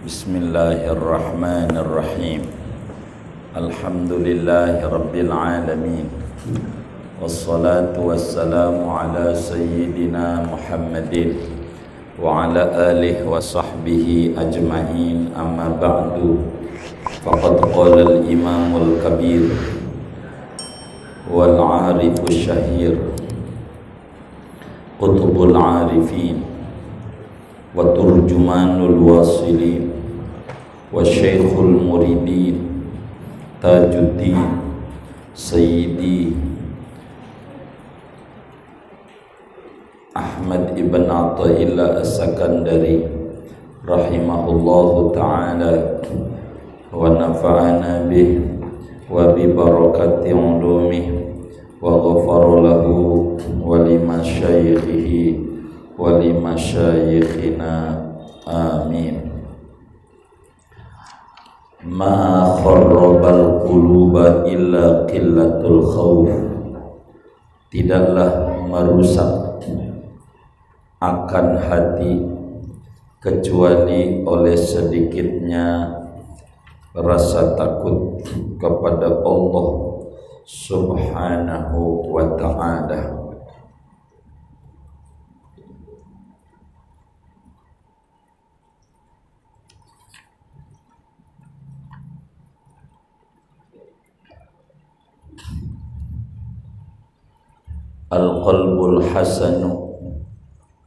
Bismillahirrahmanirrahim. Alhamdulillahi rabbil alamin. Wassalatu wassalamu ala sayyidina Muhammadin wa ala alihi wa sahbihi ajma'in, amma ba'du. Faqad qala al-imamul kabir wal 'arifus syahir qutbul 'arifin wa turjumanul wasilin wa syekhul muridin Tajuddin Sayyidi Ahmad ibn Athaillah As-Sakandari rahimahullahu ta'ala wa nafa'ana bih wa bi barakati ulumih wa ghafara lahu wa lima syaikhihi wa lima syaikhina, amin. Ma kharrabal quluba illa qillatul khawf. Tidaklah merusak akan hati kecuali oleh sedikitnya rasa takut kepada Allah Subhanahu wa ta'ala. Al-qalbul hasanu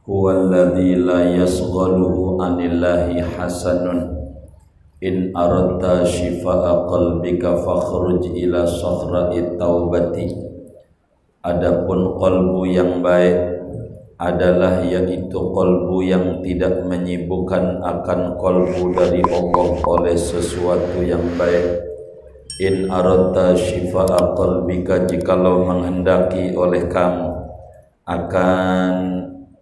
huwa alladhi la yasghaluhu anillahi hasanun. In aradta shifa'a qalbika fakhruj ila sakhra'i taubati. Adapun qalbu yang baik adalah yaitu qalbu yang tidak menyibukkan akan qalbu dari Allah oleh sesuatu yang baik. In aradta shifa'a qalbika, jikalau menghendaki oleh kamu akan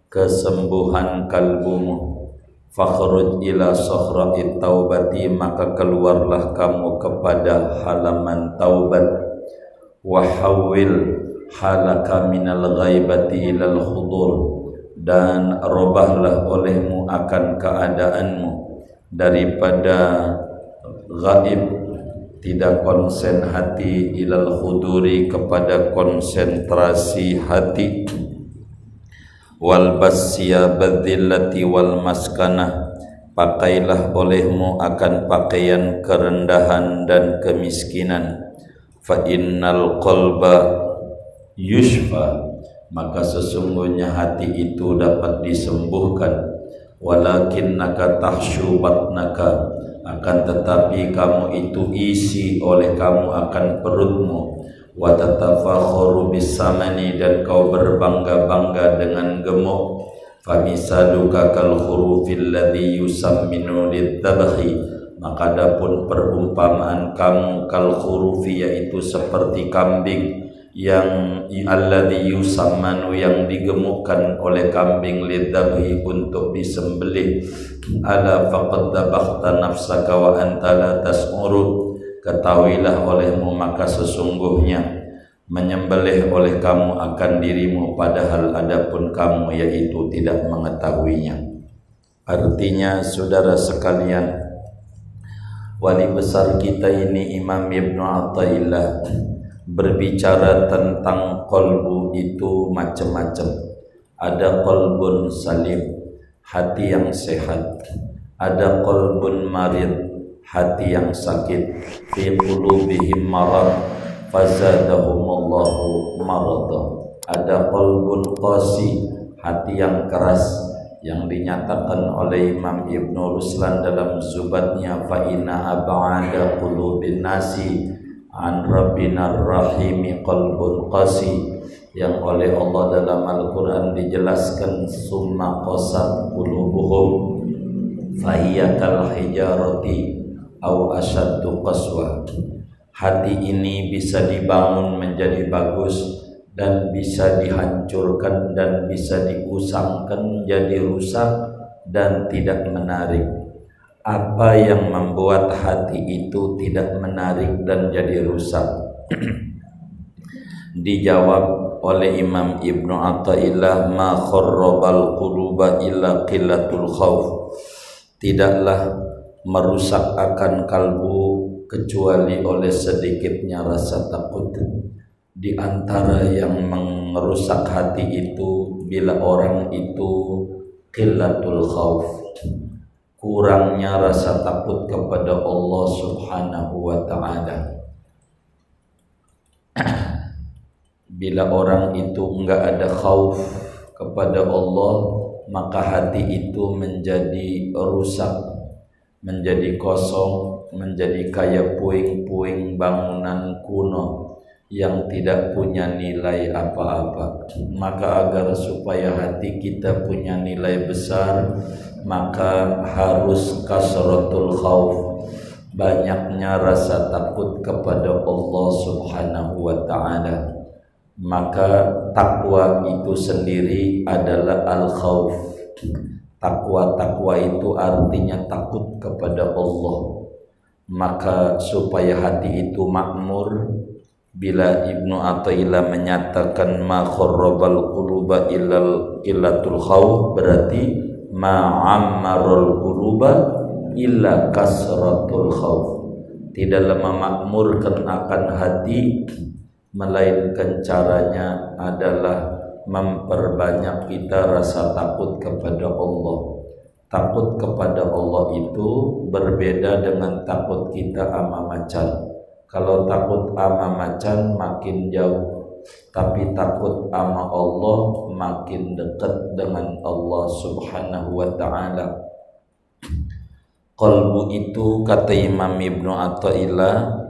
kesembuhan kalbumu, fakhruj ila sakhra'i taubati, maka keluarlah kamu kepada halaman taubat. Wa hawwil halaka minal ghaibati ilal hudur, dan robahlah olehmu akan keadaanmu daripada ghaib, tidak konsen hati, ilal huduri, kepada konsentrasi hati. Wal basyabadzillati wal maskanah, pakailah olehmu akan pakaian kerendahan dan kemiskinan. Fa innal qalba yushfa, maka sesungguhnya hati itu dapat disembuhkan. Walakinnaka tahsyu batnaka, akan tetapi kamu itu isi oleh kamu akan perutmu. Wa tatafakharu bisamani, dan kau berbangga-bangga dengan gemuk. Famisaluka kal khurufil ladzi yusamminu lidzabhi, maka adapun perumpamaan kamu kal khurufi, yaitu seperti kambing yang alladzi yusammanu, yang digemukkan oleh kambing, lidzabhi, untuk disembelih. Ala faqad dabaghta nafsaka wa anta la tas'uru, ketahuilah olehmu maka sesungguhnya menyembelih oleh kamu akan dirimu, padahal adapun kamu yaitu tidak mengetahuinya. Artinya, saudara sekalian, wali besar kita ini Imam Ibnu Athaillah berbicara tentang qalbu itu macam-macam. Ada qalbun salim, hati yang sehat. Ada qalbun marid, hati yang sakit. Fi qulubihim marad fazadahumullahu marada. Ada qalbun qasi, hati yang keras, yang dinyatakan oleh Imam Ibnu Ruslan dalam Zubatnya, fa inna ab'ada qulubin nasi an rabbinar rahimi qalbun qasi, yang oleh Allah dalam Al-Quran dijelaskan summa qasat qulubuhum fahiya kal hijarati aw asyaddu qaswa. Hati ini bisa dibangun menjadi bagus dan bisa dihancurkan dan bisa diusangkan menjadi rusak dan tidak menarik. Apa yang membuat hati itu tidak menarik dan jadi rusak? Dijawab oleh Imam Ibnu Athaillah, ma kharrabal quluba illa qillatul khauf. Tidaklah merusak akan kalbu kecuali oleh sedikitnya rasa takut. Di antara yang merusak hati itu bila orang itu qillatul khauf, kurangnya rasa takut kepada Allah Subhanahu wa ta'ala. Bila orang itu enggak ada khauf kepada Allah, maka hati itu menjadi rusak, menjadi kosong, menjadi kayak puing-puing bangunan kuno yang tidak punya nilai apa-apa. Maka agar supaya hati kita punya nilai besar, maka harus kasratul khauf, banyaknya rasa takut kepada Allah Subhanahu wa ta'ala. Maka takwa itu sendiri adalah al-khauf. Takwa itu artinya takut kepada Allah. Maka supaya hati itu makmur, bila Ibnu Athaillah menyatakan ma kharrabal quluba illatul khauf, berarti ma ammarul quluba illa kasratul khauf. Tidaklah memakmurkan akan hati melainkan caranya adalah memperbanyak kita rasa takut kepada Allah. Takut kepada Allah itu berbeda dengan takut kita ama macan. Kalau takut ama macan makin jauh, tapi takut ama Allah makin dekat dengan Allah Subhanahu wa ta'ala. Qalbu itu, kata Imam Ibnu Athaillah,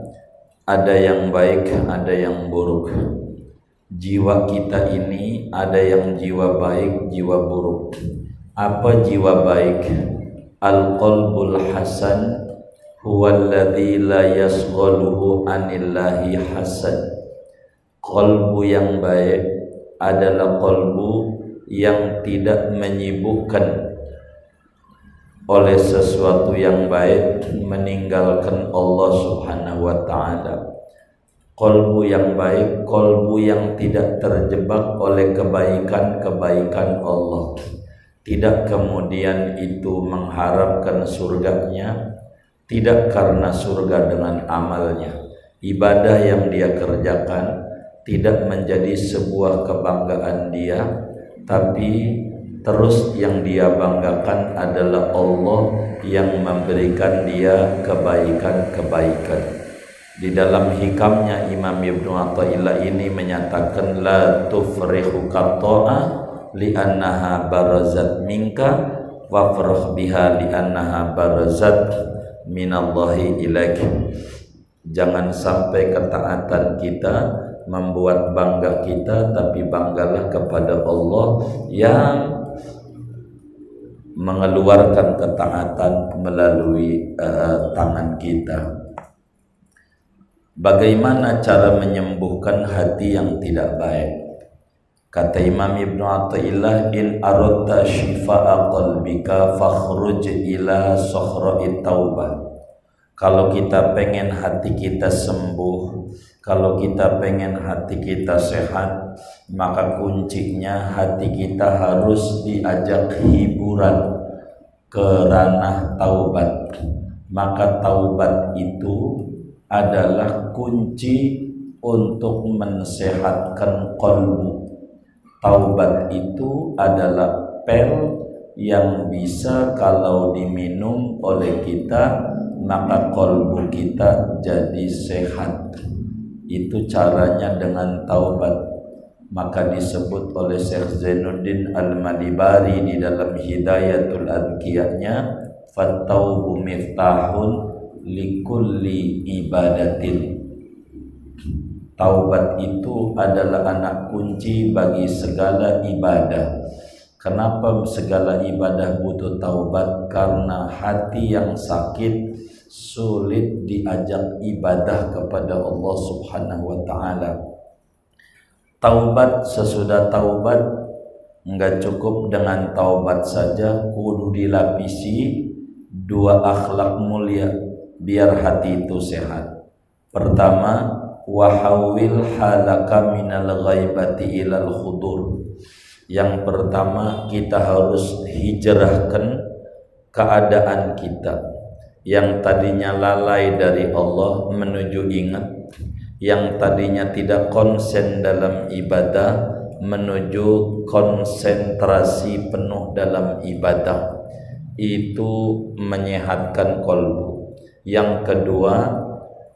ada yang baik, ada yang buruk. Jiwa kita ini ada yang jiwa baik, jiwa buruk. Apa jiwa baik? Al-qalbul hasan huwallazi la yasghaluhu anillahi hasan. Qalbu yang baik adalah qalbu yang tidak menyibukkan oleh sesuatu yang baik, meninggalkan Allah Subhanahu wa ta'ala. Qalbu yang baik, qalbu yang tidak terjebak oleh kebaikan-kebaikan Allah, tidak kemudian itu mengharapkan surganya, tidak karena surga dengan amalnya. Ibadah yang dia kerjakan tidak menjadi sebuah kebanggaan dia, tapi terus yang dia banggakan adalah Allah yang memberikan dia kebaikan-kebaikan. Di dalam hikamnya Imam Ibnu Athaillah ini menyatakan la tufrihu qata'a li'annaha barazat minka wafrah biha li'annaha barazat minallahi ilaik. Jangan sampai ketaatan kita membuat bangga kita, tapi banggalah kepada Allah yang mengeluarkan ketaatan melalui tangan kita. Bagaimana cara menyembuhkan hati yang tidak baik? Kata Imam Ibnu Athaillah, in aradta shifa'a qalbika fakhruj ila sahra'it taubah. Kalau kita pengen hati kita sembuh, kalau kita pengen hati kita sehat, maka kuncinya hati kita harus diajak hiburan ke ranah taubat. Maka taubat itu adalah kunci untuk mensehatkan qalbu. Taubat itu adalah pil yang bisa kalau diminum oleh kita, maka qalbu kita jadi sehat. Itu caranya dengan taubat. Maka disebut oleh Syekh Zainuddin Al-Malibari di dalam Hidayatul Adqiyahnya, fattaubu miftahun likulli ibadatin. Taubat itu adalah anak kunci bagi segala ibadah. Kenapa segala ibadah butuh taubat? Karena hati yang sakit sulit diajak ibadah kepada Allah Subhanahu wa ta'ala. Taubat, sesudah taubat enggak cukup dengan taubat saja, kudu dilapisi dua akhlak mulia biar hati itu sehat. Pertama, wahawil halaka minal ghaibati ilal khudur. Yang pertama, kita harus hijrahkan keadaan kita. yang tadinya lalai dari Allah menuju ingat, yang tadinya tidak konsen dalam ibadah menuju konsentrasi penuh dalam ibadah. Itu menyehatkan kolbu. Yang kedua,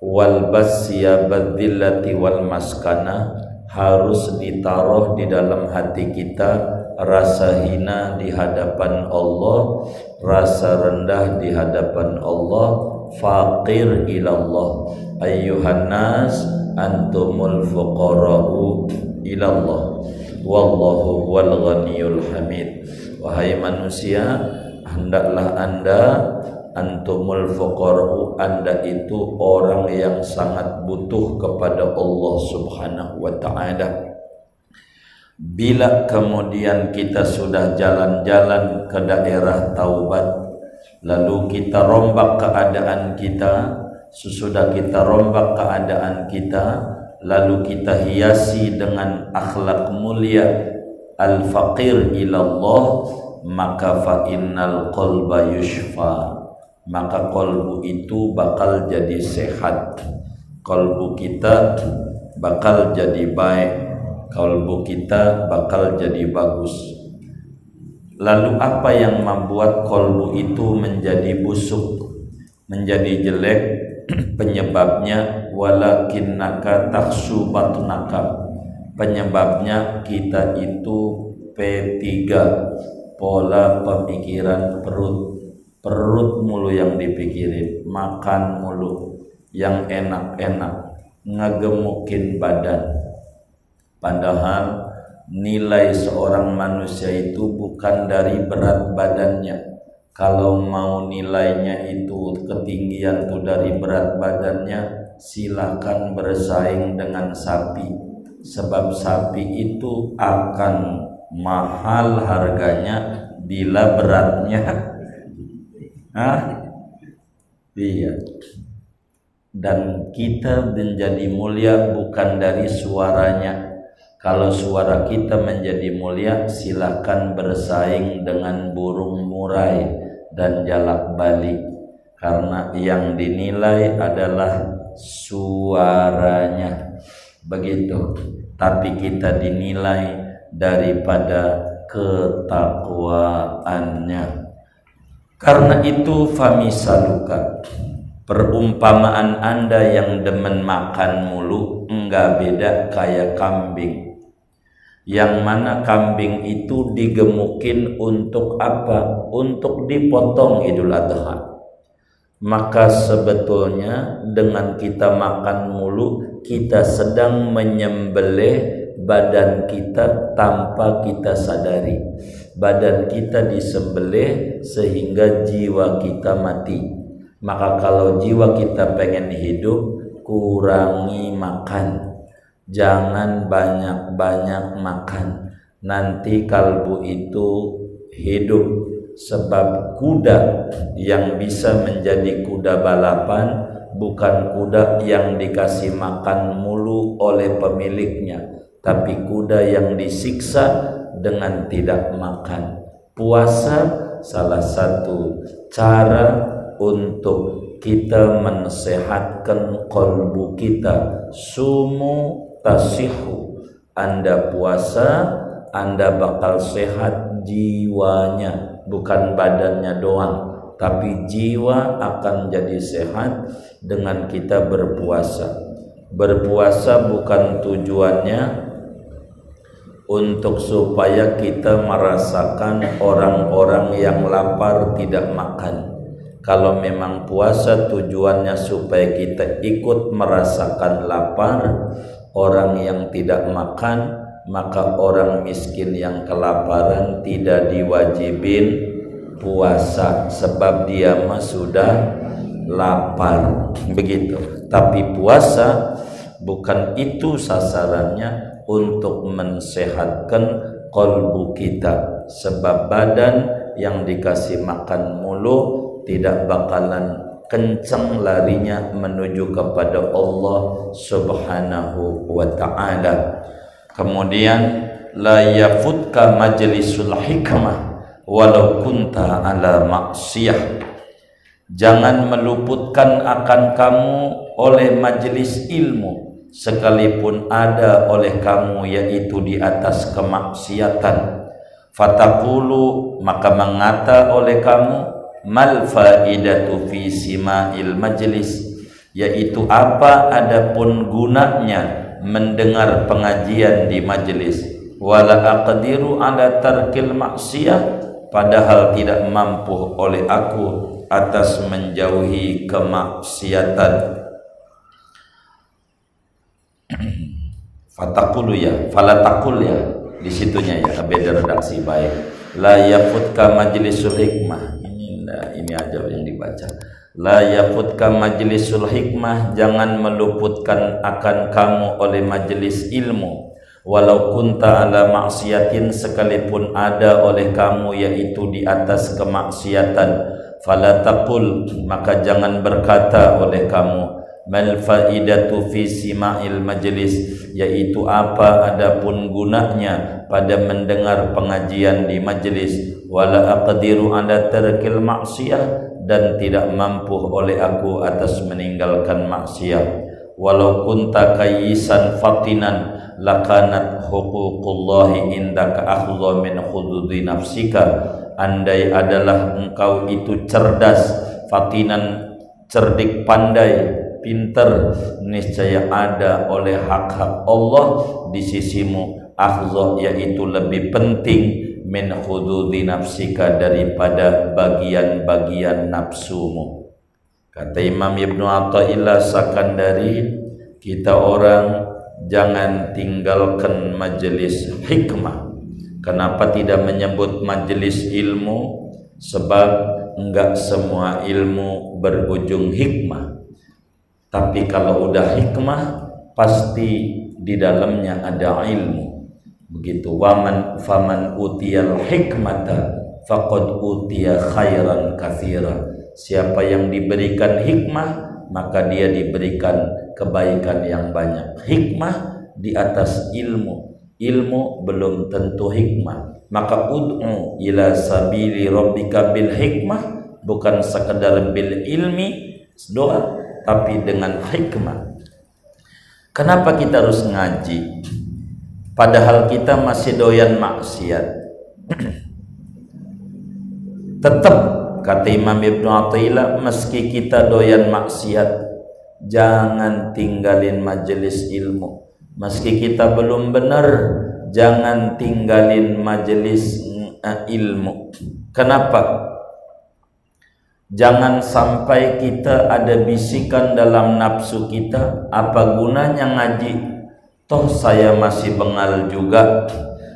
wal basyabadzillati wal maskana, harus ditaruh di dalam hati kita rasa hina di hadapan Allah, rasa rendah di hadapan Allah, faqir ilallah, ayyuhan nas antumul fuqara'u ilallah, wallahu wal ghaniyul hamid. Wahai manusia, hendaklah anda, antumul fuqara'u, anda itu orang yang sangat butuh kepada Allah subhanahu wa ta'ala. Bila kemudian kita sudah jalan-jalan ke daerah taubat, lalu kita rombak keadaan kita, sesudah kita rombak keadaan kita, lalu kita hiasi dengan akhlak mulia al-faqir ilallah, maka fa innal qalba yushfa, maka kolbu itu bakal jadi sehat, kolbu kita bakal jadi baik, kolbu kita bakal jadi bagus. Lalu apa yang membuat kolbu itu menjadi busuk, menjadi jelek? Penyebabnya walakinnaka takhshu batnaka, penyebabnya kita itu P3, pola pemikiran perut mulu yang dipikirin, makan mulu yang enak-enak, ngegemukin badan. Padahal nilai seorang manusia itu bukan dari berat badannya. Kalau mau nilainya itu ketinggian tuh dari berat badannya, silakan bersaing dengan sapi. Sebab sapi itu akan mahal harganya bila beratnya. Iya. Dan kita menjadi mulia bukan dari suaranya. Kalau suara kita menjadi mulia, silakan bersaing dengan burung murai dan jalak balik, karena yang dinilai adalah suaranya. Begitu. Tapi kita dinilai daripada ketakwaannya. Karena itu famisaluka, perumpamaan anda yang demen makan mulu enggak beda kayak kambing. Yang mana kambing itu digemukin untuk apa? Untuk dipotong Idul Adha. Maka sebetulnya dengan kita makan mulu, kita sedang menyembelih badan kita tanpa kita sadari. Badan kita disembelih sehingga jiwa kita mati. Maka kalau jiwa kita pengen hidup, kurangi makan. Jangan banyak-banyak makan, nanti kalbu itu hidup. Sebab kuda yang bisa menjadi kuda balapan bukan kuda yang dikasih makan mulu oleh pemiliknya, tapi kuda yang disiksa dengan tidak makan. Puasa salah satu cara untuk kita mensehatkan kolbu kita. Sumu tasihu, anda puasa, anda bakal sehat jiwanya, bukan badannya doang, tapi jiwa akan jadi sehat dengan kita berpuasa. Berpuasa bukan tujuannya untuk supaya kita merasakan orang-orang yang lapar tidak makan. Kalau memang puasa tujuannya supaya kita ikut merasakan lapar orang yang tidak makan, maka orang miskin yang kelaparan tidak diwajibin puasa sebab dia mah sudah lapar. Begitu. Tapi puasa bukan itu sasarannya, untuk mensehatkan kolbu kita. Sebab badan yang dikasih makan mulu tidak bakalan kencang larinya menuju kepada Allah subhanahu wa ta'ala. Kemudian la yafutka majlisul hikmah walau kunta ala maksiyah, Jangan meluputkan akan kamu oleh majelis ilmu, sekalipun ada oleh kamu yaitu di atas kemaksiatan. Fataqulu, maka mengata oleh kamu, mal faidatu fi sima'il majlis, yaitu apa adapun gunanya mendengar pengajian di majelis. Wala aqdiru ala tarkil maksiyah, padahal tidak mampu oleh aku atas menjauhi kemaksiatan. Fatakulu ya, falatakul ya, di situnya ya, beda redaksi baik. La yafutka majlisul hikmah. Ini aja yang dibaca. La yafutka majlisul hikmah, jangan meluputkan akan kamu oleh majelis ilmu. Walau kunta ala maksiatin, sekalipun ada oleh kamu yaitu di atas kemaksiatan. Fala taqul, maka jangan berkata oleh kamu, mal faidatu fi sima'il majlis, yaitu apa adapun gunanya pada mendengar pengajian di majlis. Wala aqdiru ala tarkil maksiyah, dan tidak mampu oleh aku atas meninggalkan maksiat. Walau kunta kayyisan fatinan, lakanat huququllahi indaka akhdha min hududi nafsika. Andai adalah engkau itu cerdas, fatinan, cerdik, pandai, pinter, niscaya ada oleh hak-hak Allah di sisimu, akhdha, yaitu lebih penting, min hududi nafsika, daripada bagian-bagian nafsumu. Kata Imam Ibnu Athaillah Sakandari, kita orang jangan tinggalkan majelis hikmah. Kenapa tidak menyebut majelis ilmu? Sebab enggak semua ilmu berujung hikmah. Tapi kalau udah hikmah, pasti di dalamnya ada ilmu. Begitu, faman utiyal hikmata faqad utiya khairan katsira. Siapa yang diberikan hikmah, maka dia diberikan kebaikan yang banyak. Hikmah di atas ilmu. Ilmu belum tentu hikmah. Maka ud'u ila sabili rabbika bil hikmah, bukan sekedar bil ilmi doa, tapi dengan hikmah. Kenapa kita harus ngaji padahal kita masih doyan maksiat? Tetap kata Imam Ibnu Athaillah, meski kita doyan maksiat, jangan tinggalin majelis ilmu. Meski kita belum benar, jangan tinggalin majelis ilmu. Kenapa? Jangan sampai kita ada bisikan dalam nafsu kita, apa gunanya ngaji? Toh saya masih bengal juga,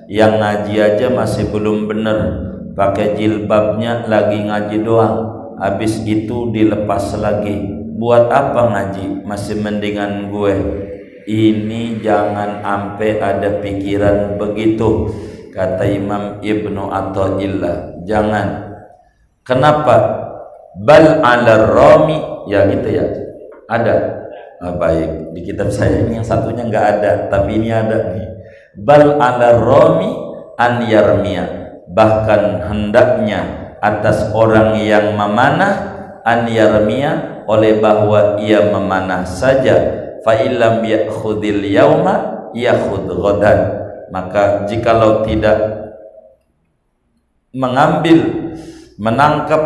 yang ngaji aja masih belum benar, pakai jilbabnya lagi ngaji doang, habis itu dilepas lagi. Buat apa ngaji? Masih mendingan gue. Ini jangan sampai ada pikiran begitu, kata Imam Ibnu Athaillah. Jangan. Kenapa? Bal ala rami, ya gitu ya. Ada. Baik, di kitab saya ini yang satunya nggak ada, tapi ini ada nih. Bal ala rami an yarmiya, bahkan hendaknya atas orang yang memanah, an yarmiya, oleh bahwa ia memanah saja. Fa illam ya'khudil yauma ya'khud ghadan, maka jikalau tidak menangkap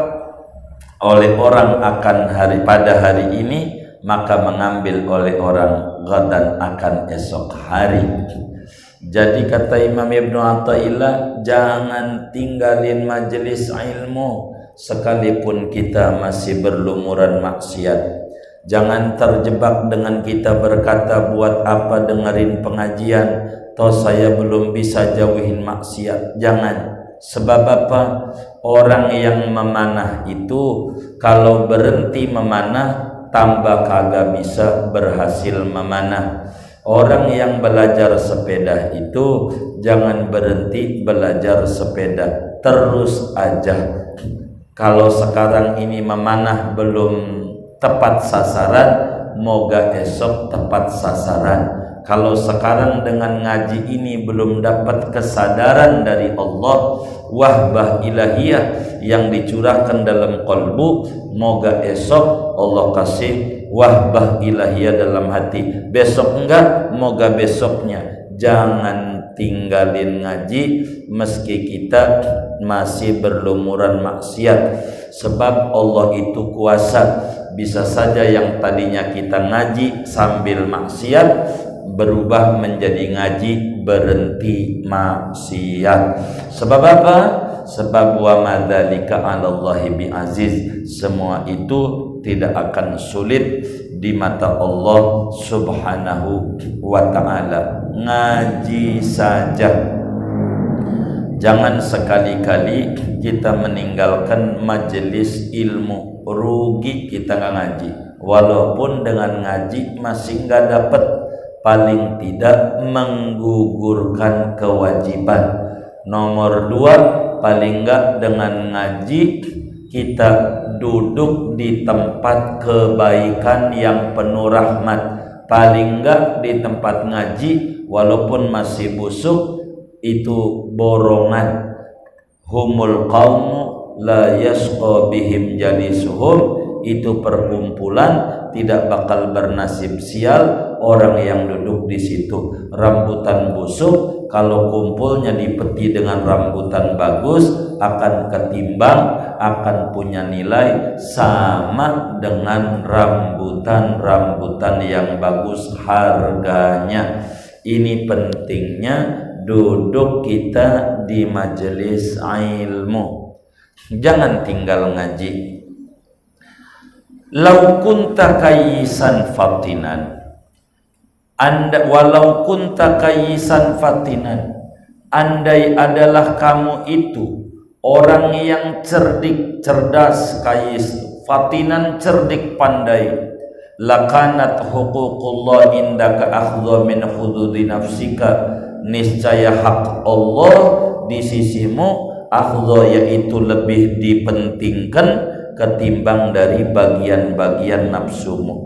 oleh orang akan pada hari ini, maka mengambil oleh orang ghadan akan esok hari. Jadi kata Imam Ibnu Athaillah, jangan tinggalin majelis ilmu sekalipun kita masih berlumuran maksiat. Jangan terjebak dengan kita berkata, buat apa dengerin pengajian, toh saya belum bisa jauhin maksiat. Jangan. Sebab apa? Orang yang memanah itu kalau berhenti memanah, tambah kagak bisa berhasil memanah. Orang yang belajar sepeda itu jangan berhenti belajar sepeda, terus aja. Kalau sekarang ini memanah belum tepat sasaran, moga esok tepat sasaran. kalau sekarang dengan ngaji ini belum dapat kesadaran dari Allah, wahbah ilahiyah yang dicurahkan dalam qalbu, moga esok Allah kasih wahbah ilahiyah dalam hati. Besok enggak, moga besoknya. Jangan tinggalin ngaji meski kita masih berlumuran maksiat, sebab Allah itu kuasa. Bisa saja yang tadinya kita ngaji sambil maksiat berubah menjadi ngaji berhenti maksiat. Sebab apa? Sebab wa madzalika 'alallahi bi'aziz. Semua itu tidak akan sulit di mata Allah Subhanahu wa ta'ala. Ngaji saja. Jangan sekali-kali kita meninggalkan majelis ilmu. Rugi kita nggak ngaji. Walaupun dengan ngaji masih nggak dapat, paling tidak menggugurkan kewajiban. Nomor 2, paling nggak dengan ngaji kita duduk di tempat kebaikan yang penuh rahmat. Paling nggak di tempat ngaji walaupun masih busuk, itu borongan. Humul qaumu la yasqa bihim jalisuhum, itu perkumpulan tidak bakal bernasib sial orang yang duduk di situ. Rambutan busuk kalau kumpulnya dipeti dengan rambutan bagus akan ketimbang, akan punya nilai sama dengan rambutan-rambutan yang bagus harganya. Ini pentingnya duduk kita di majelis ilmu. Jangan tinggal ngaji. Lau kunta kayyisan fatinan, anda walau kunta kayyisan fatinan, andai adalah kamu itu orang yang cerdik, cerdas, kayis, fatinan, cerdik, pandai, lakanat huququllah indaka akhdha min hududi nafsika, niscaya hak Allah di sisimu akhdha, yaitu lebih dipentingkan ketimbang dari bagian-bagian nafsumu.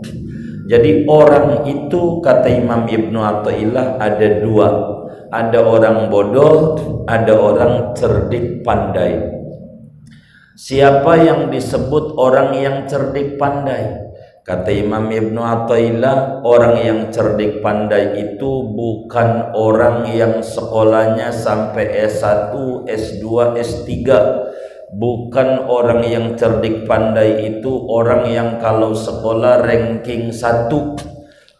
Jadi orang itu, kata Imam Ibnu Athaillah, ada dua. Ada orang bodoh, ada orang cerdik pandai. Siapa yang disebut orang yang cerdik pandai? Kata Imam Ibnu Athaillah, orang yang cerdik pandai itu bukan orang yang sekolahnya sampai S1, S2, S3. Bukan orang yang cerdik pandai itu orang yang kalau sekolah ranking 1.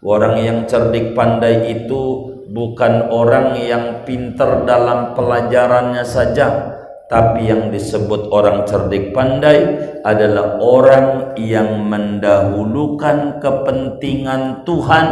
Orang yang cerdik pandai itu bukan orang yang pinter dalam pelajarannya saja, tapi yang disebut orang cerdik pandai adalah orang yang mendahulukan kepentingan Tuhan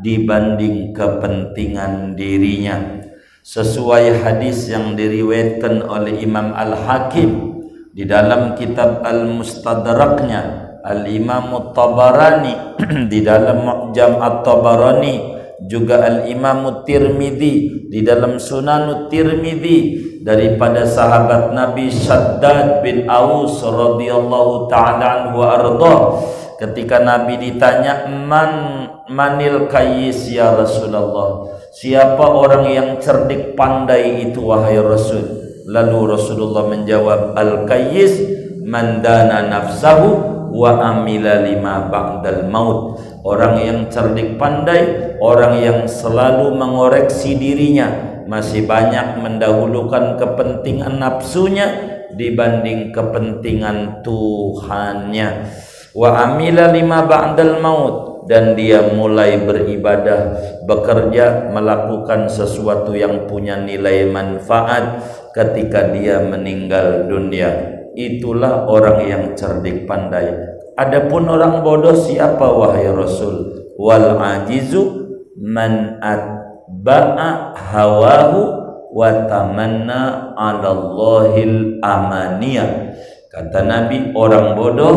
dibanding kepentingan dirinya. Sesuai hadis yang diriwayatkan oleh Imam Al-Hakim di dalam kitab Al-Mustadraknya, Al-Imam At-Tabarani di dalam Mu'jam At-Tabarani, juga Al-Imam Tirmidzi di dalam Sunan Tirmidzi, daripada sahabat Nabi Shaddad bin Aus radhiyallahu ta'ala anhu wa arda. Ketika Nabi ditanya, manil kayyis ya Rasulullah, siapa orang yang cerdik pandai itu wahai Rasul? Lalu Rasulullah menjawab, al-kayyis man dana nafsahu wa amila lima ba'dal maut. Orang yang cerdik pandai, orang yang selalu mengoreksi dirinya, masih banyak mendahulukan kepentingan nafsunya dibanding kepentingan Tuhannya. Wa amila lima ba'dal maut, dan dia mulai beribadah, bekerja, melakukan sesuatu yang punya nilai manfaat ketika dia meninggal dunia. Itulah orang yang cerdik pandai. Adapun orang bodoh siapa wahai Rasul? Wal ajizu man atba'a hawahu wa tamanna 'ala Allahil amaniyah. Kata Nabi, orang bodoh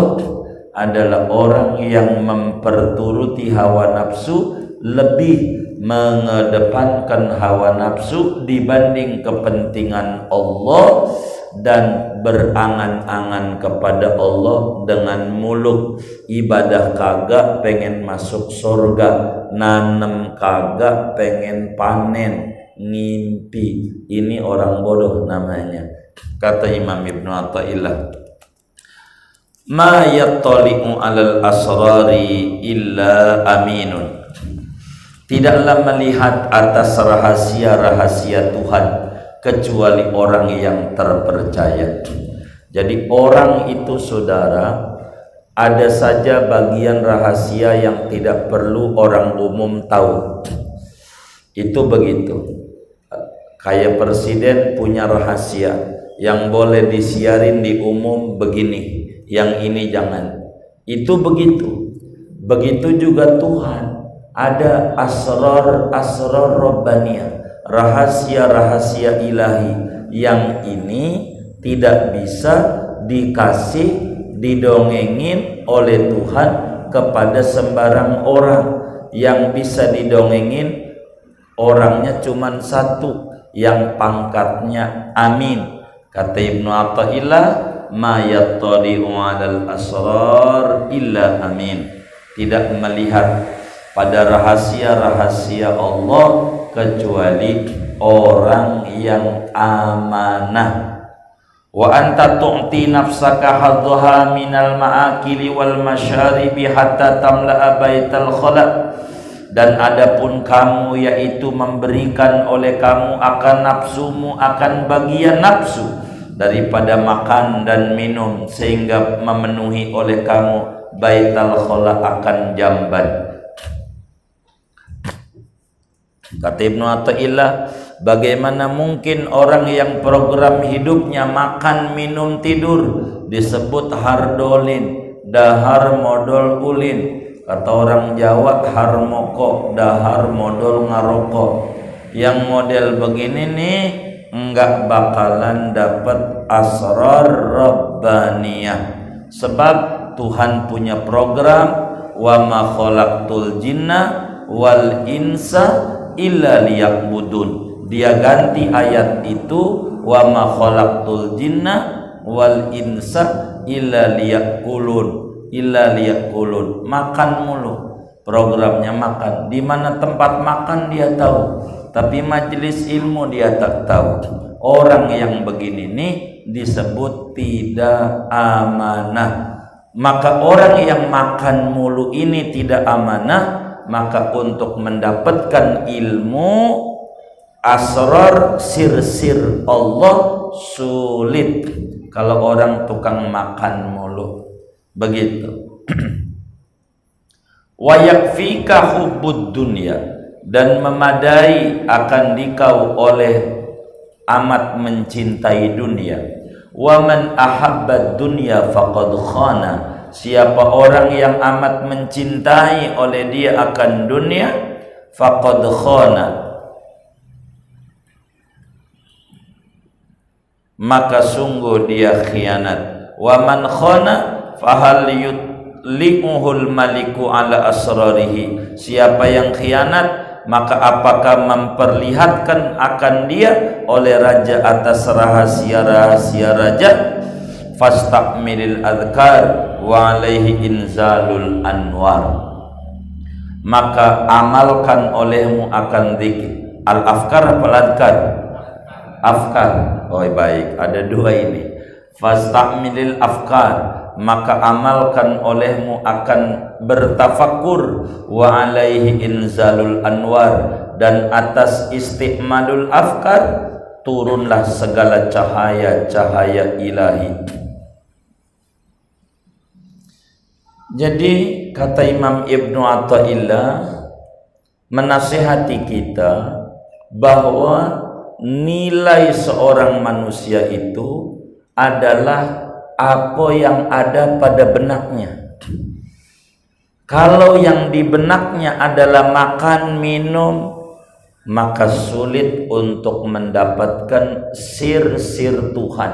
adalah orang yang memperturuti hawa nafsu, lebih mengedepankan hawa nafsu dibanding kepentingan Allah, dan berangan-angan kepada Allah dengan mulut. Ibadah kagak pengen masuk surga, nanem kagak pengen panen, ngimpi. Ini orang bodoh namanya. Kata Imam Ibnu Athaillah, ma yattali'u 'alal asrari illa aminun. Tidaklah melihat atas rahasia-rahasia Tuhan kecuali orang yang terpercaya. Jadi orang itu saudara, ada saja bagian rahasia yang tidak perlu orang umum tahu. Itu begitu. Kayak presiden punya rahasia yang boleh disiarin di umum begini, yang ini jangan. Itu begitu. Begitu juga Tuhan. Ada asrar rabbaniyah, rahasia-rahasia ilahi yang ini tidak bisa dikasih, didongengin oleh Tuhan kepada sembarang orang. Yang bisa didongengin orangnya cuma satu, yang pangkatnya amin. Kata Ibnu Athaillah, ma yattali'u 'alal asrar illa amin. Tidak melihat pada rahasia-rahasia Allah kecuali orang yang amanah. Wa anta tu'ti nafsaka haddaha minal ma'akili wal masyaribi hatta tamla'a baital khala. Dan adapun kamu, yaitu memberikan oleh kamu akan nafsumu, akan bagian nafsu daripada makan dan minum, sehingga memenuhi oleh kamu baital khala, akan jamban. Kata Ibnu Athaillah, bagaimana mungkin orang yang program hidupnya makan, minum, tidur disebut hardolin, dahar modal ulin. Kata orang Jawa, harmoko, dahar modal ngaroko. Yang model begini nih enggak bakalan dapat asrar rabbaniyah. Sebab Tuhan punya program, wa ma khalaqtul jinna wal insa illa liya'budun. Dia ganti ayat itu, wa ma khalaqtul jinna wal insa illa liya'kulun. Makan mulu, programnya makan. Di mana tempat makan dia tahu, tapi majelis ilmu dia tak tahu. Orang yang begini nih disebut tidak amanah. Maka orang yang makan mulu ini tidak amanah, maka untuk mendapatkan ilmu asrar sir-sir Allah sulit kalau orang tukang makan mulu. Begitu. Wa yakfika hubbud dunya, dan memadai akan dikau oleh amat mencintai dunia. Wa man ahabba dunya faqad khana, siapa orang yang amat mencintai oleh dia akan dunia, faqad khana, maka sungguh dia khianat. Wa man khana fahal yutli'uhul maliku ala asrarihi, siapa yang khianat maka apakah memperlihatkan akan dia oleh raja atas rahasia-rahasia raja. Fastakmilil adhkar wa alaihi inzalul anwar, maka amalkan olehmu akan zikir. Al-afkar apa adhkar? Afkar. Oh baik, ada dua ini. Fastakmilil afkar, maka amalkan olehmu akan bertafakur. Wa alaihi inzalul anwar, dan atas istiqmalul afkar turunlah segala cahaya-cahaya ilahi. Jadi kata Imam Ibnu Athaillah menasihati kita bahwa nilai seorang manusia itu adalah apa yang ada pada benaknya. Kalau yang di benaknya adalah makan, minum, maka sulit untuk mendapatkan sir-sir Tuhan.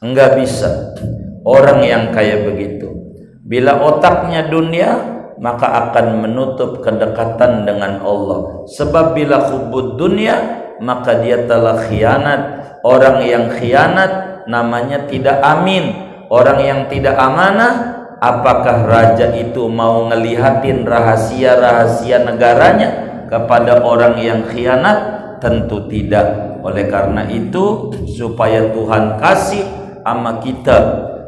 Enggak bisa orang yang kayak begitu. Bila otaknya dunia, maka akan menutup kedekatan dengan Allah. Sebab bila hubbud dunia, maka dia telah khianat. Orang yang khianat namanya tidak amin. Orang yang tidak amanah, apakah raja itu mau ngelihatin rahasia-rahasia negaranya kepada orang yang khianat? Tentu tidak. Oleh karena itu, supaya Tuhan kasih sama kita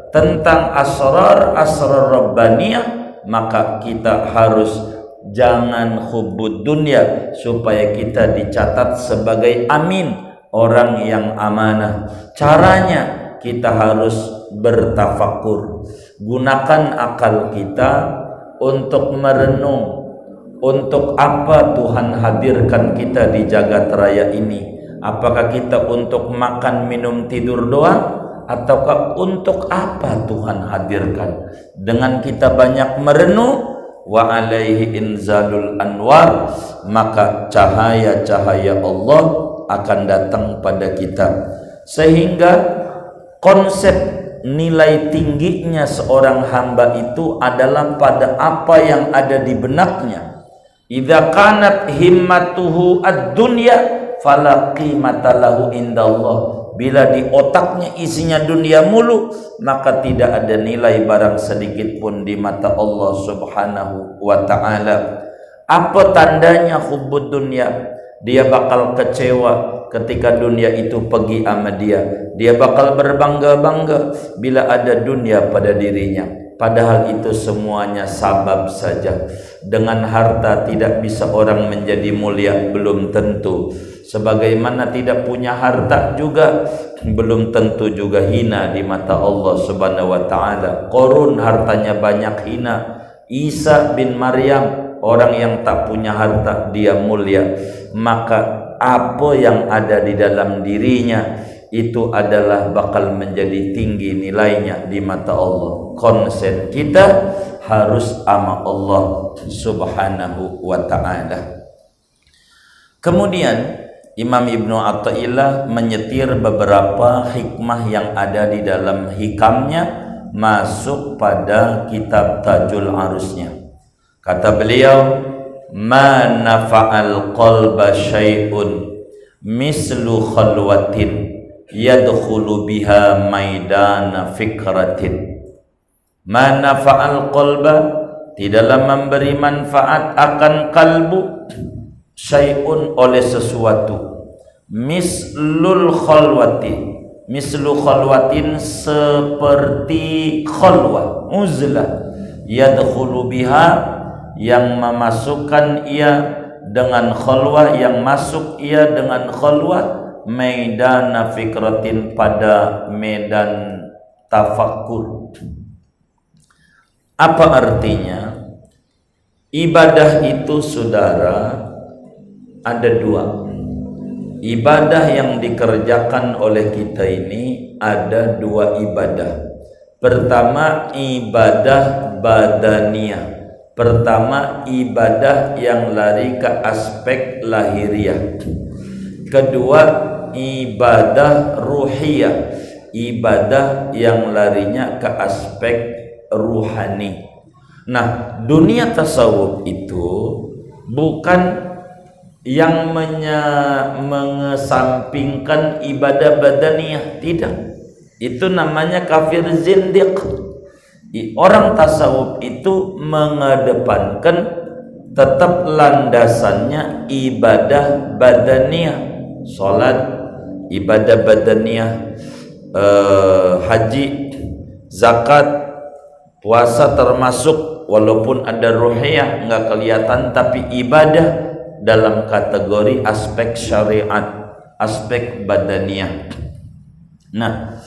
tentang asrar rabbaniyah, maka kita harus jangan hubbud dunya, supaya kita dicatat sebagai amin, orang yang amanah. Caranya kita harus bertafakur, gunakan akal kita untuk merenung, untuk apa Tuhan hadirkan kita di jagat raya ini. Apakah kita untuk makan, minum, tidur doang, ataukah untuk apa Tuhan hadirkan? Dengan kita banyak merenung, wa alaihi inzalul anwar, maka cahaya-cahaya Allah akan datang pada kita. Sehingga konsep nilai tingginya seorang hamba itu adalah pada apa yang ada di benaknya. Idza kanat himmatuhu ad-dunya fala qimata lahu indallah. Bila di otaknya isinya dunia mulu, maka tidak ada nilai barang sedikit pun di mata Allah Subhanahu wa ta'ala. Apa tandanya hubbud dunya? Dia bakal kecewa ketika dunia itu pergi sama dia. Dia bakal berbangga-bangga bila ada dunia pada dirinya. Padahal itu semuanya sabab saja. Dengan harta tidak bisa orang menjadi mulia, belum tentu. Sebagaimana tidak punya harta juga belum tentu juga hina di mata Allah Subhanahu wa ta'ala. Qarun hartanya banyak, hina. Isa bin Maryam, orang yang tak punya harta, dia mulia. Maka apa yang ada di dalam dirinya itu adalah bakal menjadi tinggi nilainya di mata Allah. Konsen kita harus sama Allah Subhanahu wa ta'ala. Kemudian Imam Ibnu Athaillah menyetir beberapa hikmah yang ada di dalam hikamnya masuk pada kitab Tajul Arusnya. Kata beliau, ma nafa'al qalba syai'un mislu khalwatin yadkhulu biha maidana fikratin. Ma nafa'al qalba, tidaklah memberi manfaat akan kalbu syai'un oleh sesuatu, mislul khalwati, mislu khalwatin seperti khalwah, uzlah, yadkhulu biha yang memasukkan ia dengan khalwah, yang masuk ia dengan khalwah, maidana fikratin pada medan tafakkur. Apa artinya? Ibadah itu saudara ada dua. Ibadah yang dikerjakan oleh kita ini ada dua ibadah. Pertama ibadah badaniyah. Pertama ibadah yang lari ke aspek lahiriah. Kedua ibadah ruhiyah, ibadah yang larinya ke aspek ruhani. Nah, dunia tasawuf itu bukan yang mengesampingkan ibadah badaniyah, tidak. Itu namanya kafir zindiq. Orang tasawuf itu mengedepankan tetap landasannya ibadah badaniyah, salat, ibadah badaniyah, haji, zakat, puasa termasuk, walaupun ada ruhiyah nggak kelihatan, tapi ibadah dalam kategori aspek syariat, aspek badaniyah. Nah,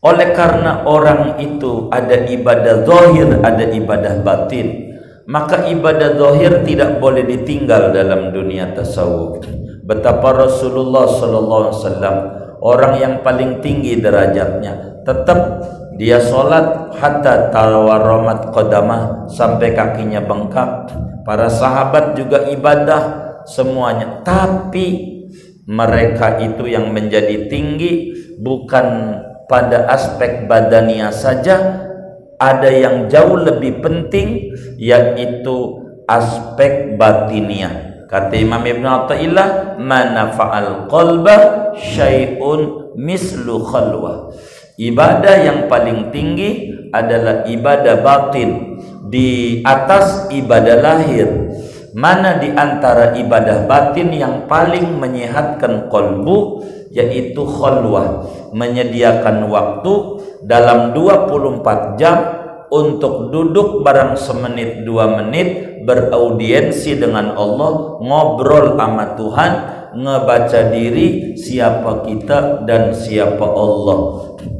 oleh karena orang itu ada ibadah zahir, ada ibadah batin, maka ibadah zahir tidak boleh ditinggal dalam dunia tasawuf. Betapa Rasulullah SAW, orang yang paling tinggi derajatnya, tetap dia sholat hatta tawarramat qadamah, sampai kakinya bengkak. Para sahabat juga ibadah semuanya, tapi mereka itu yang menjadi tinggi bukan pada aspek badaniyah saja, ada yang jauh lebih penting, yaitu aspek batiniyah. Kata Imam Ibnu Athaillah, ma nafa'al qalba syai'un mislu khalwah. Ibadah yang paling tinggi adalah ibadah batin di atas ibadah lahir. Mana di antara ibadah batin yang paling menyehatkan qalbu? Yaitu khalwah, menyediakan waktu dalam 24 jam untuk duduk barang semenit 2 menit beraudiensi dengan Allah, ngobrol sama Tuhan, ngebaca diri siapa kita dan siapa Allah.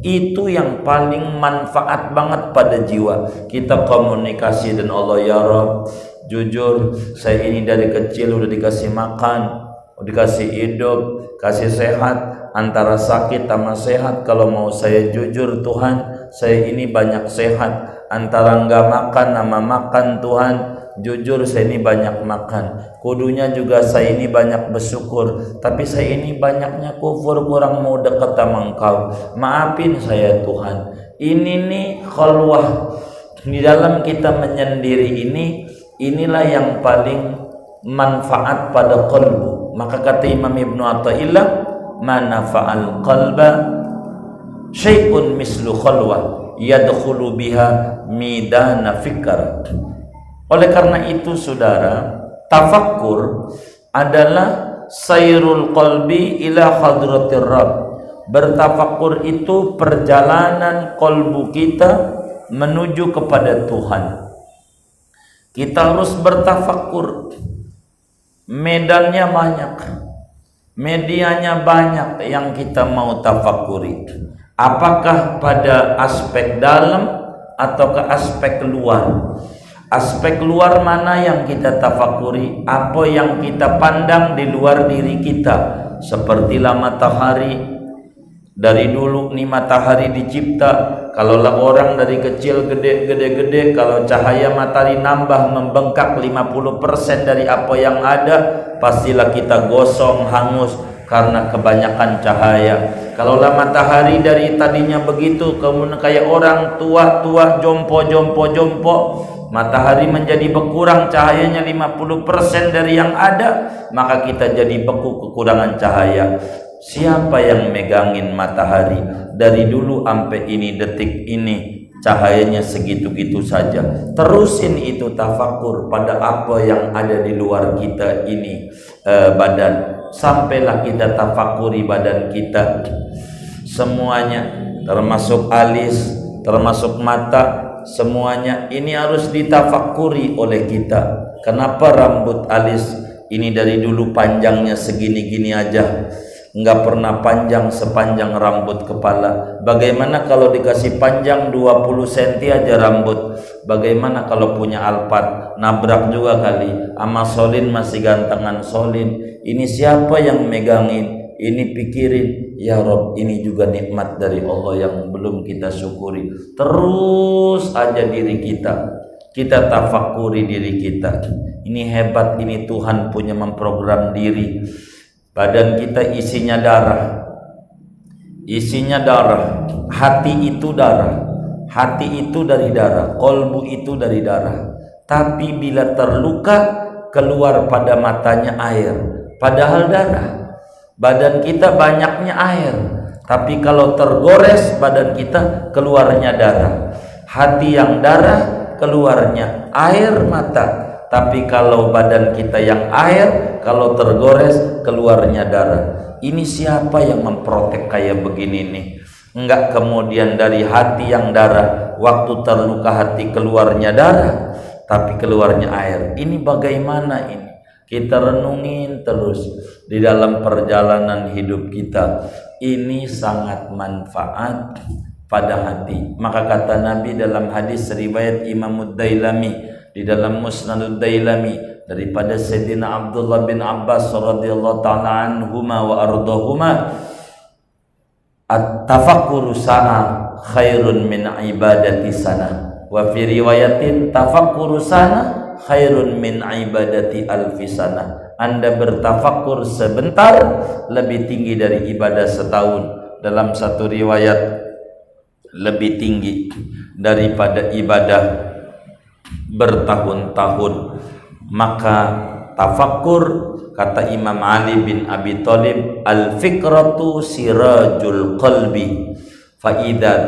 Itu yang paling manfaat banget pada jiwa. Kita komunikasi dengan Allah, ya Rabb, jujur saya ini dari kecil udah dikasih makan, dikasih hidup, kasih sehat, antara sakit sama sehat. Kalau mau saya jujur Tuhan, saya ini banyak sehat. Antara enggak makan sama makan Tuhan, jujur saya ini banyak makan. Kudunya juga saya ini banyak bersyukur, tapi saya ini banyaknya kufur, kurang mau dekat sama Engkau. Maafin saya Tuhan. Ini nih khalwah. Di dalam kita menyendiri ini, inilah yang paling manfaat pada qalbu. Maka kata Imam Ibnu Athaillah, "Man fa'al qalba syai'un mislu khalwah yadkhulu biha midana fikr." Oleh karena itu saudara, tafakkur adalah sayrul qalbi ila hadratir Rabb. Bertafakkur itu perjalanan qalbu kita menuju kepada Tuhan. Kita harus bertafakkur. Medannya banyak, medianya banyak yang kita mau tafakuri. Apakah pada aspek dalam atau ke aspek luar? Aspek luar mana yang kita tafakuri? Apa yang kita pandang di luar diri kita? Sepertilah matahari. Dari dulu nih matahari dicipta. Kalaulah orang dari kecil gede, kalau cahaya matahari nambah membengkak 50% dari apa yang ada, pastilah kita gosong, hangus karena kebanyakan cahaya. Kalaulah matahari dari tadinya begitu, kemudian kayak orang tua, jompo, matahari menjadi berkurang cahayanya 50% dari yang ada, maka kita jadi beku, kekurangan cahaya. Siapa yang megangin matahari dari dulu sampai ini detik ini, cahayanya segitu-gitu saja. Terusin itu tafakkur pada apa yang ada di luar kita ini, badan. Sampailah kita tafakuri badan kita semuanya, termasuk alis, termasuk mata, semuanya ini harus ditafakuri oleh kita. Kenapa rambut alis ini dari dulu panjangnya segini-gini aja, enggak pernah panjang sepanjang rambut kepala? Bagaimana kalau dikasih panjang 20 cm aja rambut? Bagaimana kalau punya Alphard? Nabrak juga kali. Ama Solin masih gantengan Solin. Ini siapa yang megangin? Ini pikirin, ya Rob, ini juga nikmat dari Allah yang belum kita syukuri. Terus aja diri kita tafakuri diri kita. Ini hebat, ini Tuhan punya memprogram diri. Badan kita isinya darah, hati itu darah, hati itu dari darah, kolbu itu dari darah. Tapi bila terluka keluar pada matanya air, padahal darah. Badan kita banyaknya air, tapi kalau tergores badan kita keluarnya darah. Hati yang darah keluarnya air mata. Tapi kalau badan kita yang air, kalau tergores keluarnya darah. Ini siapa yang memprotek kayak begini nih? Enggak kemudian dari hati yang darah, waktu terluka hati keluarnya darah, tapi keluarnya air. Ini bagaimana ini? Kita renungin terus di dalam perjalanan hidup kita. Ini sangat manfaat pada hati. Maka kata Nabi dalam hadis riwayat Imam Ad-Dailami di dalam Musnad Ad-Dailami daripada Sayyidina Abdullah bin Abbas radhiyallahu ta'ala anhuma wa ardahuma, at-tafakkuru sana khairun min ibadati sana, wa fi riwayatin tafakkuru sana khairun min ibadati alfi sana. Anda bertafakkur sebentar lebih tinggi dari ibadah setahun. Dalam satu riwayat lebih tinggi daripada ibadah bertahun-tahun. Maka tafakkur, kata Imam Ali bin Abi Thalib, al-fikratu sirajul qalbi fa idza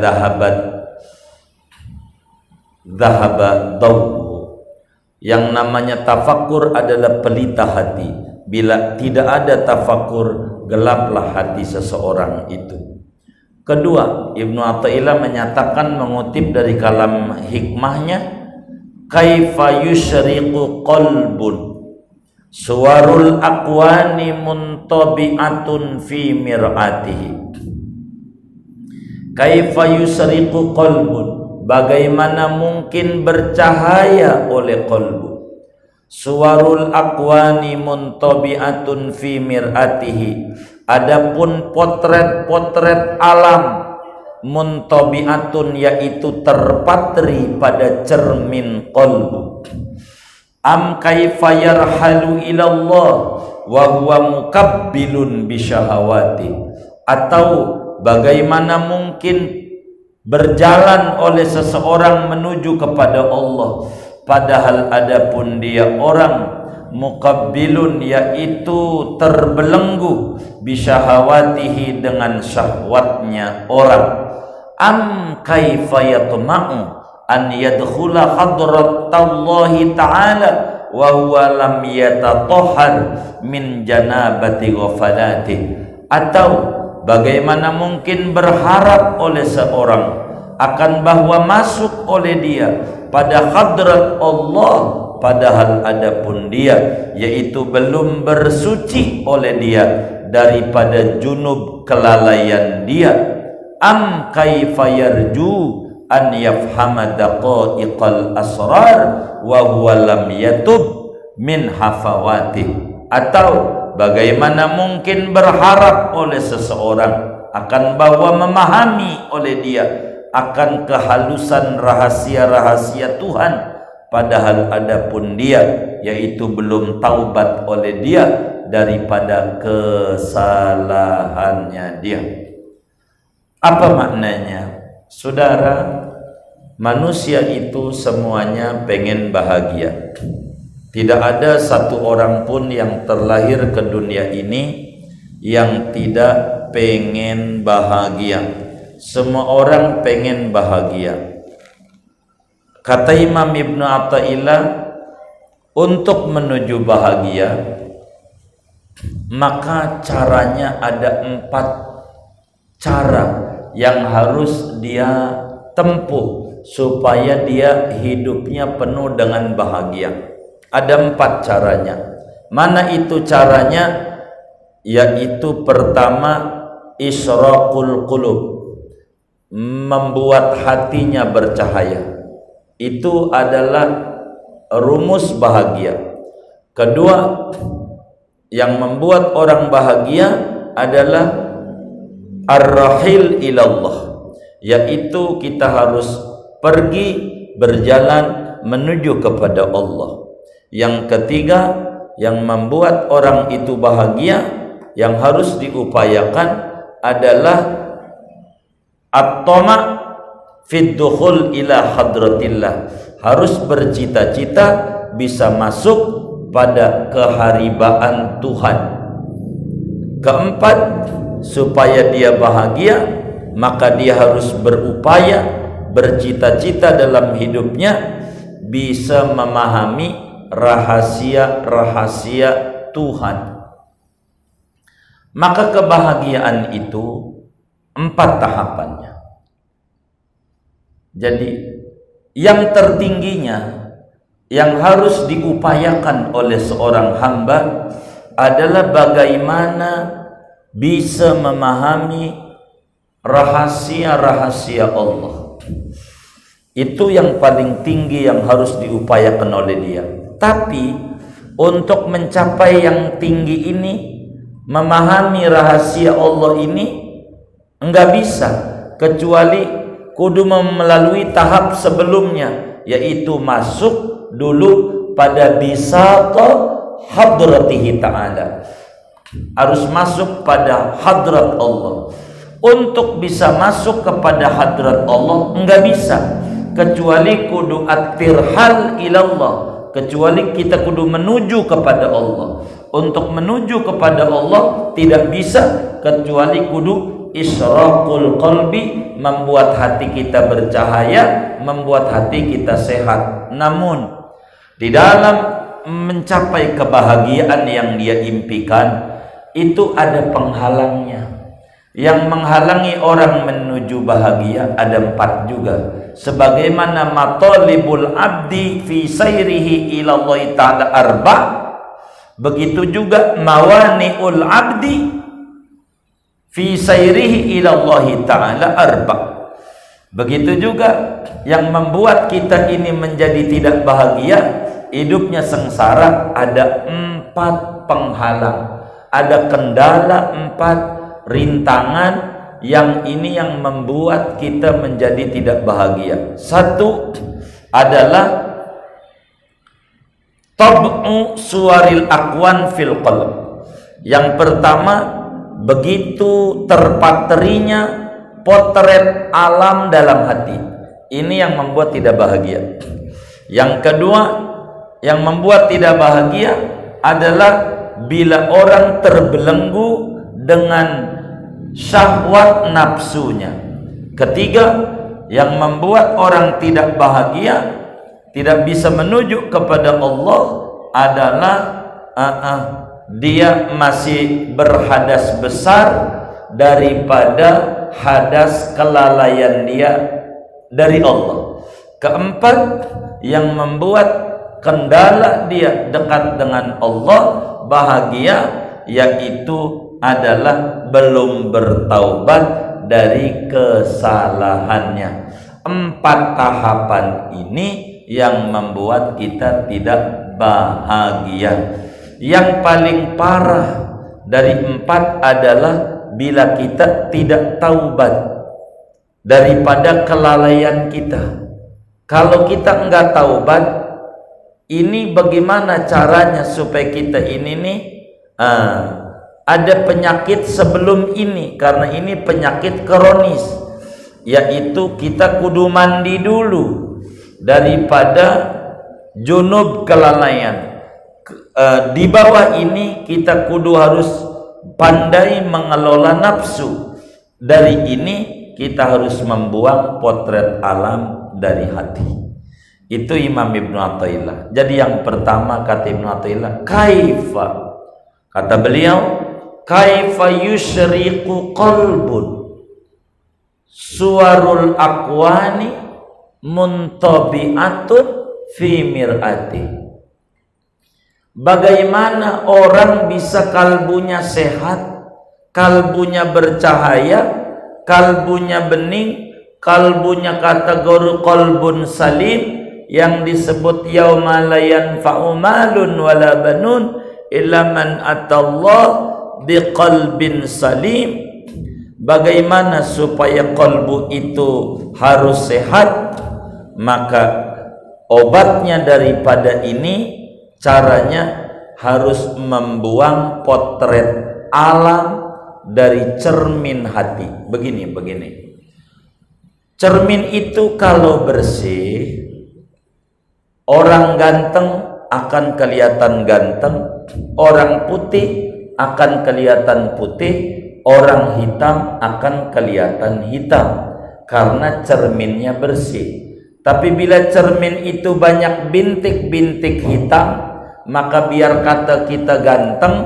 dhahaba dawuhu. Yang namanya tafakkur adalah pelita hati. Bila tidak ada tafakkur, gelaplah hati seseorang itu. Kedua, Ibnu Athaillah menyatakan, mengutip dari kalam hikmahnya, kaifa yusyriqu qalbun suwarul aqwani muntabi'atun fi mir'atihi. Kaifa yusyriqu qalbun, bagaimana mungkin bercahaya oleh qalbu. Suwarul aqwani muntabi'atun fi mir'atihi, adapun potret-potret alam, muntabi'atun yaitu terpatri pada cermin qalbu. Am kaifa yarhalu ilallah wa huwa mukabbilun bisyahawati, atau bagaimana mungkin berjalan oleh seseorang menuju kepada Allah, padahal adapun dia orang mukabbilun yaitu terbelenggu bisyahawatihi dengan syahwatnya orang. Am kaifa yatma'u an yadkhula hadratallahi ta'ala wa huwa lam yatatahhar min janabati ghafalati, atau bagaimana mungkin berharap oleh seorang akan bahwa masuk oleh dia pada hadrat Allah, padahal adapun dia yaitu belum bersuci oleh dia daripada junub kelalaian dia. Am kaifa yarju an yafhama daqaiqal asrar wa huwa lam yatub min hafawati, atau bagaimana mungkin berharap oleh seseorang akan bahwa memahami oleh dia akan kehalusan rahasia-rahasia Tuhan, padahal adapun dia yaitu belum taubat oleh dia daripada kesalahannya dia. Apa maknanya? Saudara, manusia itu semuanya pengen bahagia. Tidak ada satu orang pun yang terlahir ke dunia ini yang tidak pengen bahagia. Semua orang pengen bahagia. Kata Imam Ibnu Athaillah, untuk menuju bahagia maka caranya ada 4 cara yang harus dia tempuh supaya dia hidupnya penuh dengan bahagia. Ada 4 caranya. Mana itu caranya? Yaitu pertama, isyraqul qulub, membuat hatinya bercahaya. Itu adalah rumus bahagia. Kedua, yang membuat orang bahagia adalah ar-rahil ilallah, yaitu kita harus pergi berjalan menuju kepada Allah. Yang ketiga, yang membuat orang itu bahagia, yang harus diupayakan adalah at-tama' fid dukhul ila hadratillah, harus bercita-cita bisa masuk pada keharibaan Tuhan. Keempat, supaya dia bahagia maka dia harus berupaya, bercita-cita dalam hidupnya bisa memahami rahasia-rahasia Tuhan. Maka kebahagiaan itu 4 tahapannya. Jadi yang tertingginya yang harus diupayakan oleh seorang hamba adalah bagaimana bisa memahami rahasia-rahasia Allah. Itu yang paling tinggi yang harus diupayakan oleh dia. Tapi untuk mencapai yang tinggi ini, memahami rahasia Allah ini enggak bisa kecuali kudu melalui tahap sebelumnya, yaitu masuk dulu pada bisata hadratihi ta'ala, harus masuk pada hadrat Allah. Untuk bisa masuk kepada hadrat Allah enggak bisa kecuali kudu at-tirhal ilallah, kecuali kita kudu menuju kepada Allah. Untuk menuju kepada Allah tidak bisa kecuali kudu isyraqul qalbi, membuat hati kita bercahaya, membuat hati kita sehat. Namun di dalam mencapai kebahagiaan yang dia impikan itu ada penghalangnya. Yang menghalangi orang menuju bahagia ada 4 juga. Sebagaimana matalibul abdi fi sayrihi ila Allah ta'ala arba', begitu juga mawani'ul abdi fi sayrihi ila Allah ta'ala arba'. Begitu juga yang membuat kita ini menjadi tidak bahagia, hidupnya sengsara, ada 4 penghalang, ada kendala, 4 rintangan yang ini yang membuat kita menjadi tidak bahagia. 1 adalah tab'u suwaril akwan fil qalb. Yang pertama, begitu terpaterinya potret alam dalam hati. Ini yang membuat tidak bahagia. Yang kedua, yang membuat tidak bahagia adalah bila orang terbelenggu dengan syahwat nafsunya. Ketiga, yang membuat orang tidak bahagia, tidak bisa menuju kepada Allah adalah dia masih berhadas besar daripada hadas kelalaian dia dari Allah. Keempat, yang membuat kendala dia dekat dengan Allah, bahagia, yaitu adalah belum bertaubat dari kesalahannya. 4 tahapan ini yang membuat kita tidak bahagia. Yang paling parah dari 4 adalah bila kita tidak taubat daripada kelalaian kita. Kalau kita enggak taubat, ini bagaimana caranya supaya kita ini nih ada penyakit sebelum ini, karena ini penyakit kronis, yaitu kita kudu mandi dulu daripada junub kelalaian. Di bawah ini kita kudu harus pandai mengelola nafsu. Dari ini kita harus membuang potret alam dari hati. Itu Imam Ibnu Athaillah. Jadi yang pertama kata Ibnu Athaillah, kaifa, kata beliau, kaifa yusyriqu qalbun suwarul akwani muntabi'atun fi mir'ati. Bagaimana orang bisa kalbunya sehat, kalbunya bercahaya, kalbunya bening, kalbunya kategori qalbun salim, yang disebut yauma la yanfa'u malun wala banun illa man atallah biqalbin salim. Bagaimana supaya kalbu itu harus sehat? Maka obatnya daripada ini, caranya harus membuang potret alam dari cermin hati. Begini. Cermin itu kalau bersih, orang ganteng akan kelihatan ganteng, orang putih akan kelihatan putih, orang hitam akan kelihatan hitam, karena cerminnya bersih. Tapi bila cermin itu banyak bintik-bintik hitam, maka biar kata kita ganteng,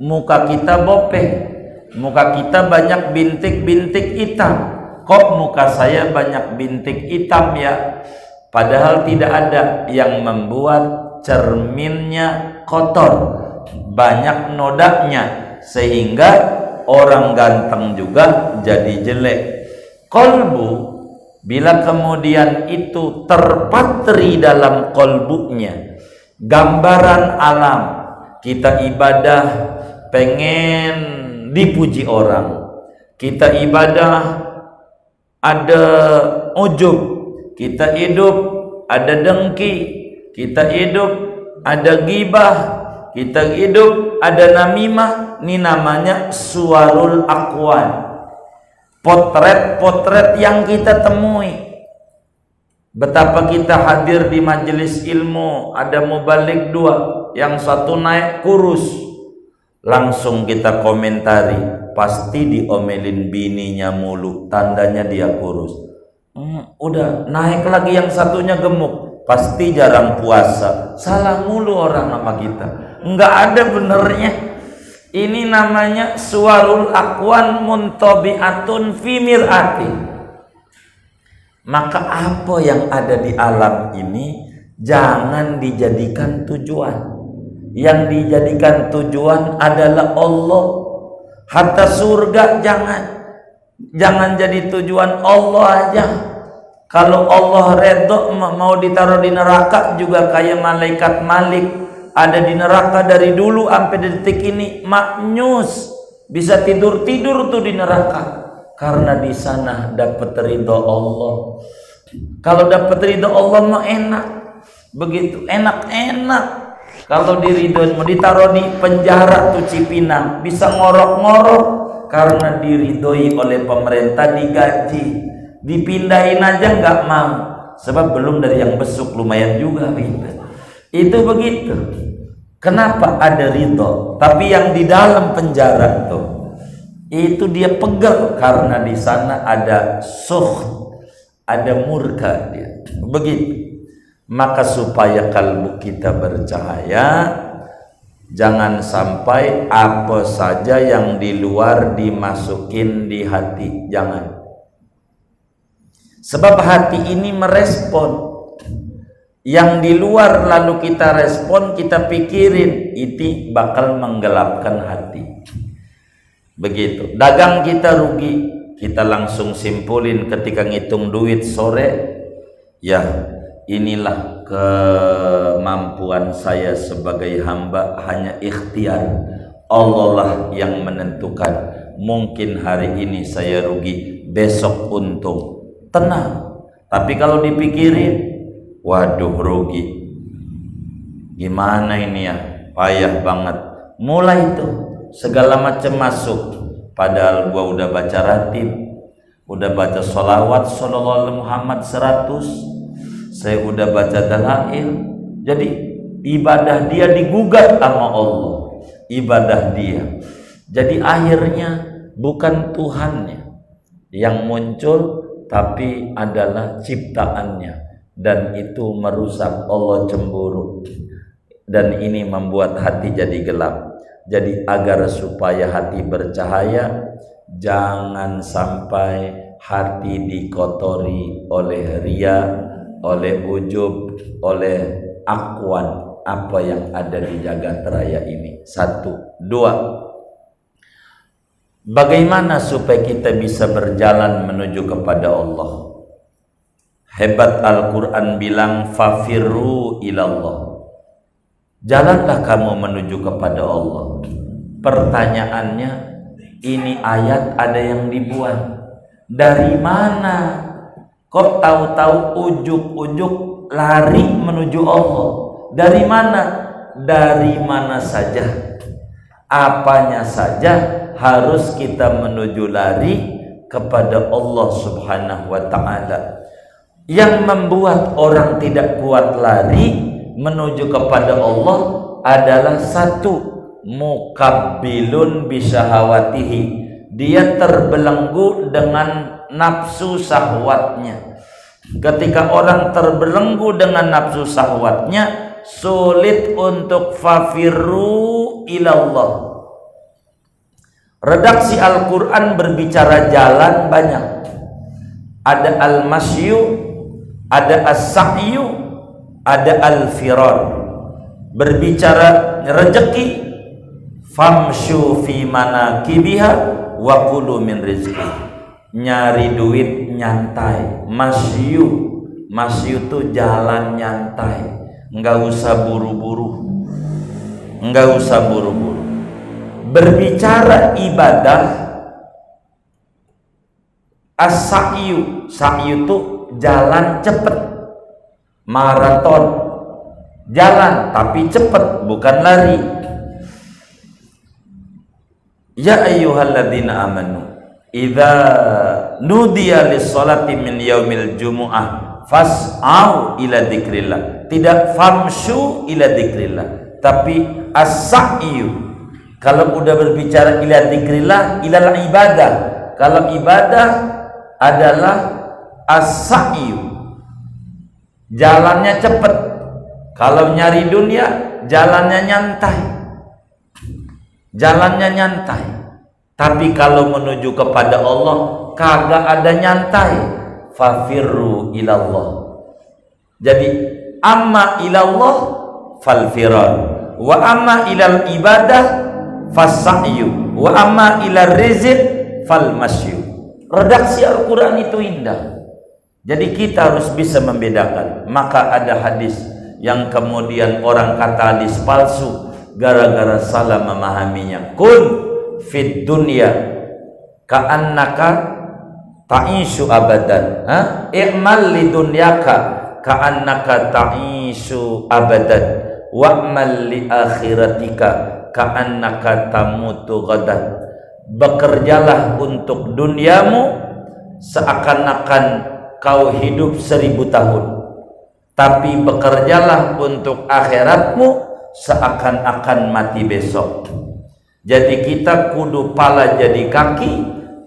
muka kita bopeng, muka kita banyak bintik-bintik hitam. Kok muka saya banyak bintik hitam ya? Padahal tidak ada yang membuat cerminnya kotor, banyak nodanya, sehingga orang ganteng juga jadi jelek. Kolbu, bila kemudian itu terpatri dalam kolbunya gambaran alam, kita ibadah pengen dipuji orang, kita ibadah ada ujub, kita hidup ada dengki, kita hidup ada gibah, kita hidup ada namimah. Ini namanya suwarul akwan, potret-potret yang kita temui. Betapa kita hadir di majelis ilmu, ada mubalik 2, yang satu naik kurus, langsung kita komentari, pasti diomelin bininya mulu, tandanya dia kurus. Udah naik lagi yang satunya gemuk, pasti jarang puasa. Salah mulu orang nama kita, nggak ada benernya. Ini namanya suwarul akwan muntabi'atun fi mir'ati. Maka apa yang ada di alam ini jangan dijadikan tujuan. Yang dijadikan tujuan adalah Allah. Hatta surga jangan jadi tujuan Allah aja. Kalau Allah redho mau ditaruh di neraka juga kayak malaikat Malik, ada di neraka dari dulu sampai detik ini, maknyus, bisa tidur tuh di neraka karena di sana dapat ridho Allah. Kalau dapat ridho Allah mah enak, begitu enak. Kalau diridhoin mau ditaruh di penjara tuh Cipinang, bisa ngorok-ngorok karena diridhoi oleh pemerintah, digaji, dipindahin aja nggak mau, sebab belum dari yang besuk lumayan juga itu begitu. Kenapa ada ridho? Tapi yang di dalam penjara tuh itu dia pegel karena di sana ada ada murka dia. Begitu. Maka supaya kalbu kita bercahaya, jangan sampai apa saja yang di luar dimasukin di hati, jangan. Sebab hati ini merespon yang di luar, lalu kita respon, kita pikirin, itu bakal menggelapkan hati. Begitu. Dagang kita rugi, kita langsung simpulin ketika ngitung duit sore, ya inilah kemampuan saya sebagai hamba, hanya ikhtiar Allah lah yang menentukan. Mungkin hari ini saya rugi, besok untung, tenang. Tapi kalau dipikirin, waduh rugi, gimana ini ya, payah banget, mulai itu segala macam masuk. Padahal gua udah baca ratib, udah baca sholawat sallallahu alaihi Muhammad 100, saya udah baca dalail. Jadi ibadah dia digugat sama Allah, ibadah dia. Jadi akhirnya bukan Tuhannya yang muncul, tapi adalah ciptaannya, dan itu merusak. Allah cemburu, dan ini membuat hati jadi gelap. Jadi agar supaya hati bercahaya, jangan sampai hati dikotori oleh riya, oleh ujub, oleh akwan, apa yang ada di jagat raya ini. 1, 2, bagaimana supaya kita bisa berjalan menuju kepada Allah? Hebat Al-Quran bilang fafirru ilallah, jalanlah kamu menuju kepada Allah. Pertanyaannya, ini ayat ada yang dibuat dari mana? Kok tahu-tahu ujuk-ujuk lari menuju Allah? Dari mana? Dari mana saja, apanya saja harus kita menuju lari kepada Allah Subhanahu wa ta'ala. Yang membuat orang tidak kuat lari menuju kepada Allah adalah 1, mukabbilun bisyahawatihi, dia terbelenggu dengan nafsu syahwatnya. Ketika orang terbelenggu dengan nafsu syahwatnya, sulit untuk fafirru ilallah. Redaksi Al-Quran berbicara jalan banyak. Ada al-masyu, ada as-sa'yu, ada al-firar. Berbicara rezeki, famshu fi manakibiha wa kulu min rizqi. Nyari duit nyantai, masyu tuh jalan nyantai, nggak usah buru-buru. Berbicara ibadah, as-sa'yu tuh jalan cepet, maraton, jalan tapi cepet, bukan lari. Ya ayyuhalladzina amanu idza nudiya lis-sholati min yaumil jumu'ah fas'au ila dzikrillah. Tidak famshu ila dzikrillah, tapi as-sa'yu, Kalau udah berbicara ila dzikrillah, ilal ibadah. Kalau ibadah adalah as-sa'yu, jalannya cepat. Kalau nyari dunia, jalannya nyantai. Jalannya nyantai. Tapi kalau menuju kepada Allah, kagak ada nyantai. Fafirru ilallah. Jadi amma ilallah falfirar, wa amma ilal ibadah fasa'yu, wa amma ilal rizq falmasyu. Redaksi Al-Quran itu indah. Jadi kita harus bisa membedakan. Maka ada hadis yang kemudian orang kata hadis palsu gara-gara salah memahaminya. Kun fid dunya ka'annaka ta'ishu abadan. I'mal li dunyaka ka'annaka ta'ishu abadan wa'mal li akhiratika ka'annaka tamutu ghadan. Bekerjalah untuk duniamu seakan-akan kau hidup 1000 tahun, tapi bekerjalah untuk akhiratmu seakan-akan mati besok. Jadi kita kudu pala jadi kaki,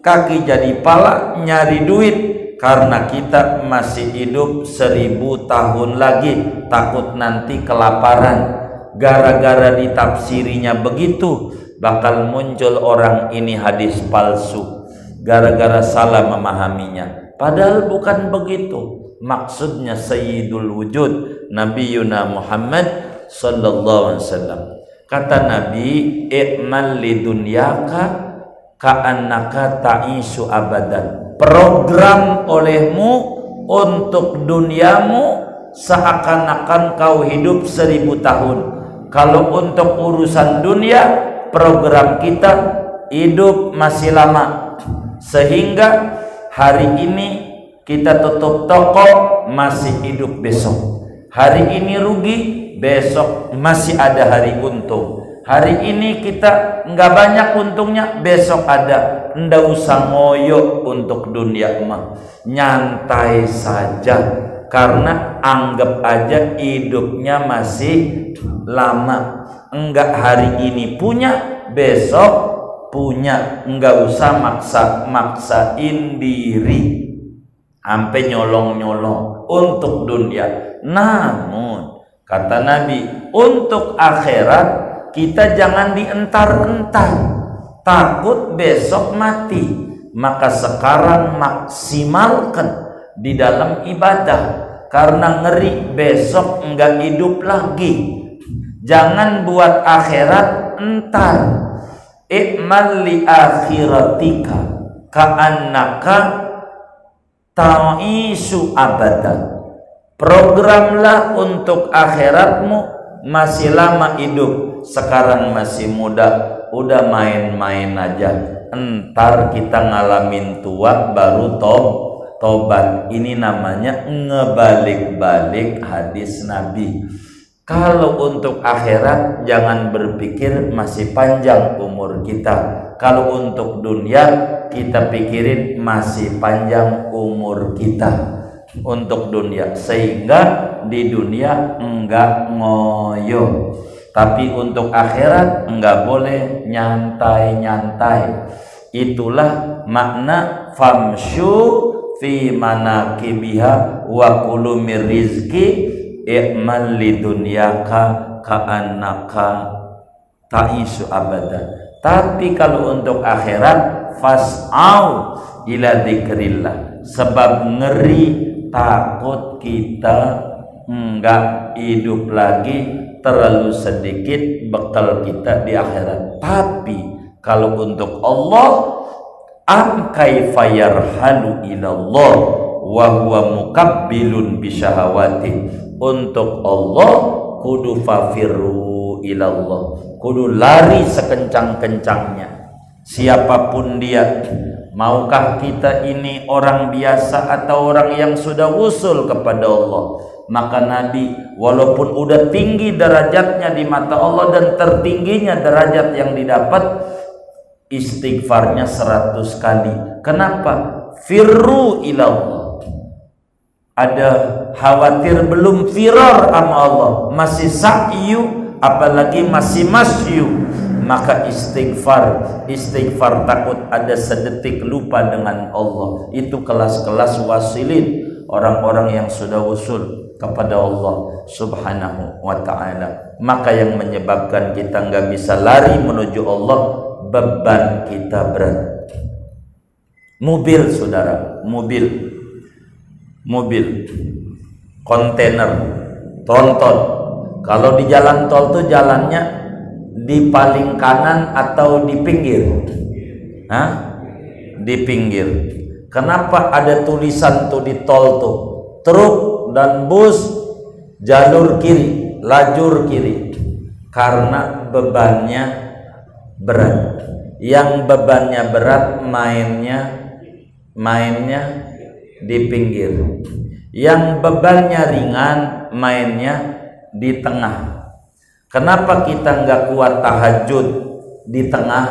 kaki jadi pala, nyari duit karena kita masih hidup 1000 tahun lagi, takut nanti kelaparan. Gara-gara ditafsirinya begitu, bakal muncul orang ini hadis palsu gara-gara salah memahaminya. Padahal bukan begitu maksudnya. Sayyidul wujud Nabiyuna Muhammad sallallahu alaihi wasallam, kata Nabi, i'mal li dunyaka ka'annaka ta'isu abadan. Program olehmu untuk duniamu seakan-akan kau hidup 1000 tahun. Kalau untuk urusan dunia, program kita hidup masih lama, sehingga hari ini kita tutup toko, masih hidup besok. Hari ini rugi, besok masih ada hari untung. Hari ini kita nggak banyak untungnya, besok ada. Nggak usah ngoyo untuk dunia mah, nyantai saja, karena anggap aja hidupnya masih lama. Enggak hari ini punya, besok punya. Enggak usah maksain diri sampai nyolong-nyolong untuk dunia. Namun kata Nabi, untuk akhirat kita jangan dientar-entar, takut besok mati. Maka sekarang maksimalkan di dalam ibadah, karena ngeri besok enggak hidup lagi. Jangan buat akhirat entar. I'mal li akhiratika ka'annaka ta'isu abadan. Programlah untuk akhiratmu, masih lama hidup, sekarang masih muda, udah main-main aja. Entar kita ngalamin tua baru tobat. Ini namanya ngebalik-balik hadis Nabi. Kalau untuk akhirat jangan berpikir masih panjang umur kita. Kalau untuk dunia kita pikirin masih panjang umur kita untuk dunia, sehingga di dunia enggak ngoyo. Tapi untuk akhirat enggak boleh nyantai-nyantai. Itulah makna famshu fi manakibiha wa kulu mir rizqi i'mal lidunyaka ka'annaka ta'isu abadan. Tapi kalau untuk akhirat fas'au ila dzikrillah, sebab ngeri takut kita enggak hidup lagi, terlalu sedikit bekal kita di akhirat. Tapi kalau untuk Allah, am kaifa yarhalu ilallah wa huwa mukabbilun bisyahawati. Untuk Allah kudu fafirru ilallah, kudu lari sekencang-kencangnya. Siapapun dia, maukah kita ini orang biasa atau orang yang sudah usul kepada Allah, maka Nabi walaupun udah tinggi derajatnya di mata Allah dan tertingginya derajat yang didapat, istighfarnya 100 kali. Kenapa? Firru ilallah. Ada khawatir belum firar sama Allah, masih sa'yu, apalagi masih masyu, maka istighfar takut ada sedetik lupa dengan Allah. Itu kelas-kelas wasilin, orang-orang yang sudah usul kepada Allah subhanahu wa ta'ala. Maka yang menyebabkan kita nggak bisa lari menuju Allah, beban kita berat. Mobil saudara, mobil kontainer, tronton. Kalau di jalan tol tuh jalannya di paling kanan atau di pinggir? Di pinggir. Kenapa ada tulisan tuh di tol tuh? Truk dan bus jalur kiri, lajur kiri. Karena bebannya berat. Yang bebannya berat mainnya di pinggir. Yang bebannya ringan mainnya di tengah. Kenapa kita nggak kuat tahajud di tengah?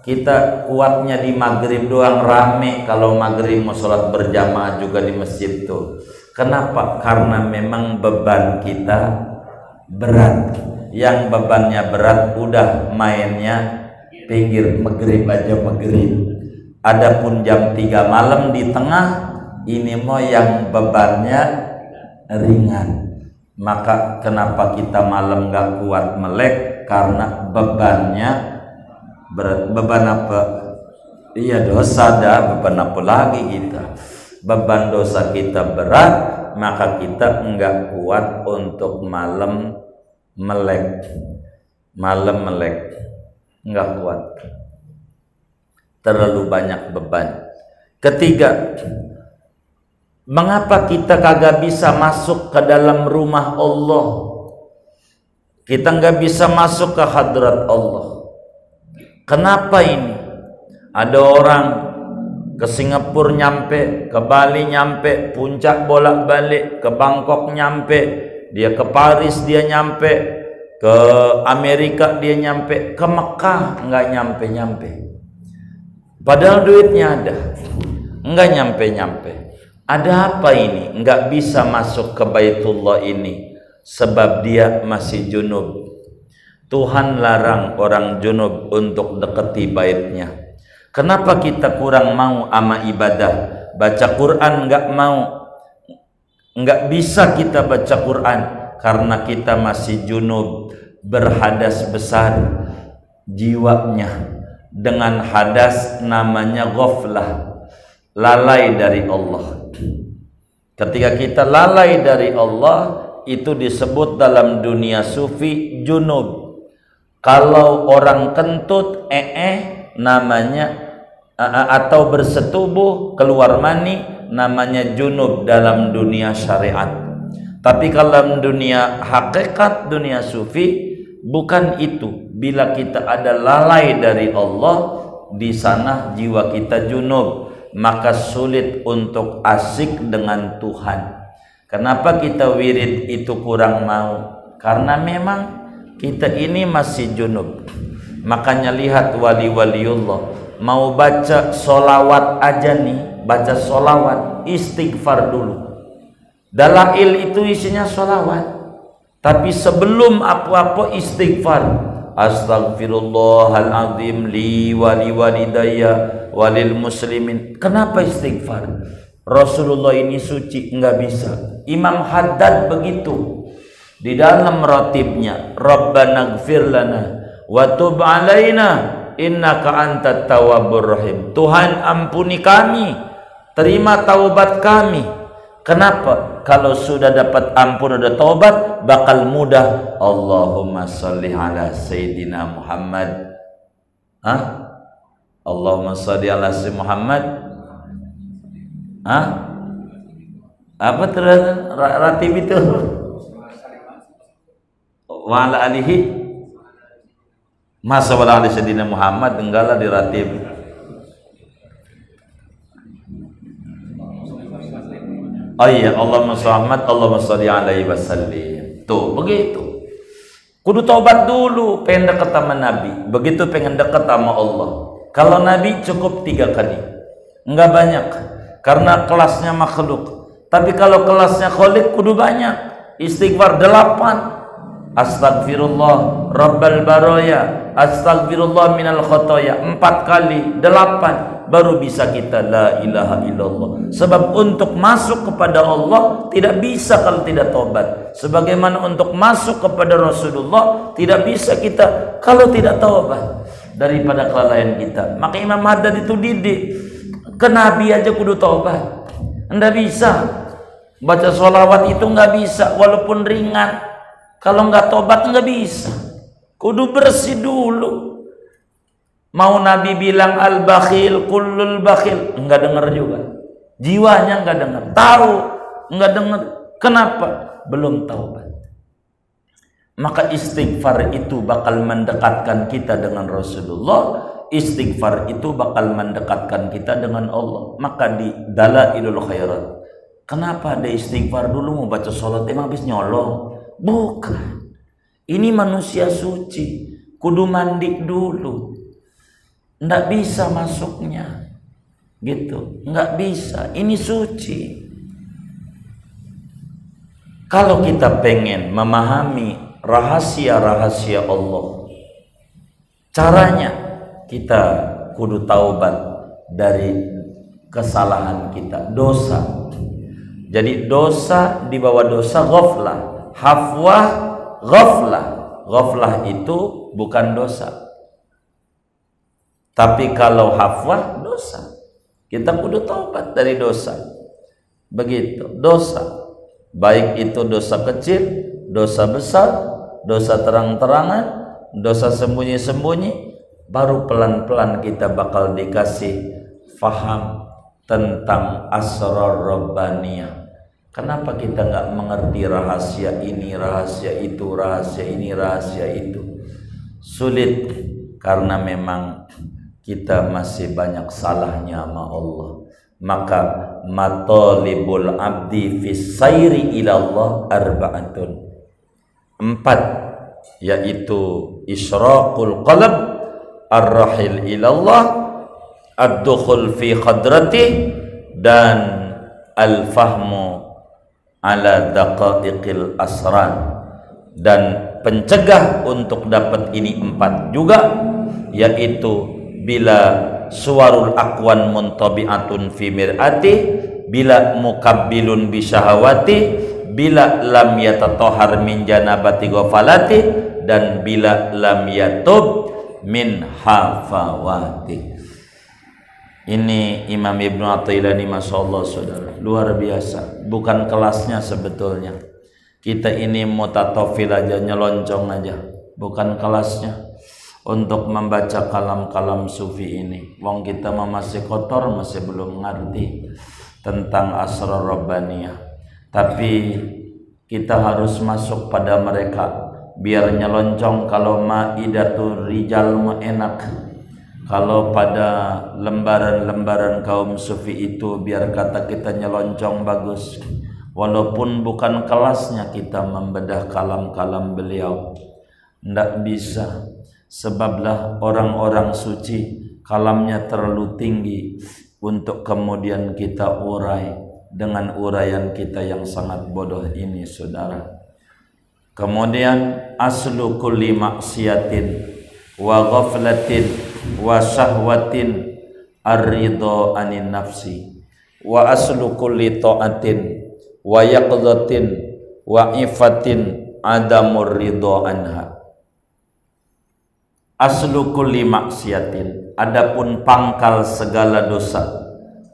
Kita kuatnya di maghrib doang, rame kalau maghrib mau sholat berjamaah juga di masjid tuh. Kenapa? Karena memang beban kita berat. Yang bebannya berat udah mainnya pinggir, maghrib aja maghrib. Adapun jam 3 malam di tengah, ini mau yang bebannya ringan. Maka kenapa kita malam gak kuat melek? Karena bebannya berat. Beban apa? Iya, dosa dah. Beban apa lagi kita? Beban dosa kita berat, maka kita enggak kuat untuk malam melek. Enggak kuat. Terlalu banyak beban. Ketiga, mengapa kita kagak bisa masuk ke dalam rumah Allah? Kita nggak bisa masuk ke hadrat Allah. Kenapa ini? Ada orang ke Singapura nyampe, ke Bali nyampe, puncak bolak-balik, ke Bangkok nyampe, dia ke Paris dia nyampe, ke Amerika dia nyampe, ke Mekah nggak nyampe-nyampe. Padahal duitnya ada, nggak nyampe-nyampe. Ada apa ini? Enggak bisa masuk ke Baitullah ini sebab dia masih junub. Tuhan larang orang junub untuk dekati baitnya. Kenapa kita kurang mau ama ibadah? Baca Quran enggak mau. Enggak bisa kita baca Quran karena kita masih junub, berhadas besar jiwanya. Dengan hadas namanya ghaflah, lalai dari Allah. Ketika kita lalai dari Allah, itu disebut dalam dunia sufi junub. Kalau orang kentut namanya atau bersetubuh keluar mani namanya junub dalam dunia syariat. Tapi kalau dalam dunia hakikat, dunia sufi, bukan itu. Bila kita ada lalai dari Allah, di sana jiwa kita junub, maka sulit untuk asik dengan Tuhan. Kenapa kita wirid itu kurang mau? Karena memang kita ini masih junub. Makanya lihat wali-waliullah mau baca solawat aja nih, baca solawat, istighfar dulu. Dalail itu isinya solawat, tapi sebelum apa-apa istighfar. Astaghfirullahaladzim li wali walidayya walil muslimin. Kenapa istighfar? Rasulullah ini suci, enggak bisa. Imam Haddad begitu. Di dalam ratibnya, Rabbana gfir lana wa tub alaina innaka antat tawwabur rahim. Tuhan ampuni kami, terima taubat kami. Kenapa? Kalau sudah dapat ampun, udah taubat, bakal mudah. Allahumma salli ala Sayyidina Muhammad. Allahumma salli ala Sayyidina Muhammad. Apa terus ratib itu? Wa ala alihi. Masa wala ala Sayyidina Muhammad enggaklah di ratib. Oh iya, Allahumma sholli Allahumma sholli alaihi wasallim. Tuh, begitu. Kudu taubat dulu, pengen dekat sama Nabi. Begitu pengen dekat sama Allah. Kalau Nabi cukup 3 kali. Enggak banyak. Karena kelasnya makhluk. Tapi kalau kelasnya khalik kudu banyak. Istighfar 8. Astagfirullah Rabbal Baraya, astagfirullah minal khotoya 4 kali, 8 baru bisa kita la ilaha illallah. Sebab untuk masuk kepada Allah tidak bisa kalau tidak tobat. Sebagaimana untuk masuk kepada Rasulullah tidak bisa kita kalau tidak tobat daripada kelalaian kita. Maka Imam Haddad itu didik ke Nabi aja kudu tobat. Nggak bisa baca sholawat itu, nggak bisa walaupun ringan. Kalau nggak tobat nggak bisa, kudu bersih dulu. Mau Nabi bilang al-bakhil kullul bakhil, nggak dengar juga, jiwanya nggak dengar, tahu nggak dengar. Kenapa? Belum taubat. Maka istighfar itu bakal mendekatkan kita dengan Rasulullah. Istighfar itu bakal mendekatkan kita dengan Allah. Maka di Dalailul Khairat, kenapa ada istighfar dulu? Mau baca sholat emang habis nyolong? Bukan. Ini manusia suci, kudu mandi dulu. Nggak bisa masuknya, gitu. Nggak bisa. Ini suci. Kalau kita pengen memahami rahasia-rahasia Allah, caranya kita kudu taubat dari kesalahan kita, dosa. Jadi dosa di bawah dosa ghaflah. Hafwah, ghaflah. Ghaflah itu bukan dosa. Tapi kalau hafwah, dosa. Kita kudu taubat dari dosa. Begitu, dosa. Baik itu dosa kecil, dosa besar, dosa terang-terangan, dosa sembunyi-sembunyi. Baru pelan-pelan kita bakal dikasih faham tentang asrar rabbaniyah. Kenapa kita nggak mengerti rahasia ini, rahasia itu, rahasia ini, rahasia itu? Sulit karena memang kita masih banyak salahnya sama Allah. Maka matalibul abdi fis sayri ilallah arba'atun, 4, yaitu isyraqul qalb, ar-rahil ilallah, ad-dukhul fi khadrati, dan al-fahmu ala daqaiqil asran. Dan pencegah untuk dapat ini 4 juga, yaitu bila suwarul akwan muntabi'atun fi mir'ati, bila mukabbilun bisyahawati, bila lam yatatahhar min janabati ghafalati, dan bila lam yatub min hafawati. Ini Imam Ibnu Athaillah ini masyaallah saudara, luar biasa. Bukan kelasnya sebetulnya. Kita ini mutatofil aja, nyelonjong aja, bukan kelasnya untuk membaca kalam-kalam sufi ini. Wong kita masih kotor, masih belum ngerti tentang asrar rabbaniyah. Tapi kita harus masuk pada mereka biar nyelonjong. Kalau maidatul rijal mah enak. Kalau pada lembaran-lembaran kaum sufi itu biar kata kita nyelonjong bagus. Walaupun bukan kelasnya kita membedah kalam-kalam beliau. Nggak bisa. Sebablah orang-orang suci kalamnya terlalu tinggi untuk kemudian kita urai dengan uraian kita yang sangat bodoh ini, saudara. Kemudian aslu kulli maksiatin wa ghaflatin wa syahwatin ar-ridha anin nafsi, wa aslu kulli ta'atin wa yaqdhatin wa ifatin adamur ridha anha. Aslu kulli maksiatin, adapun pangkal segala dosa,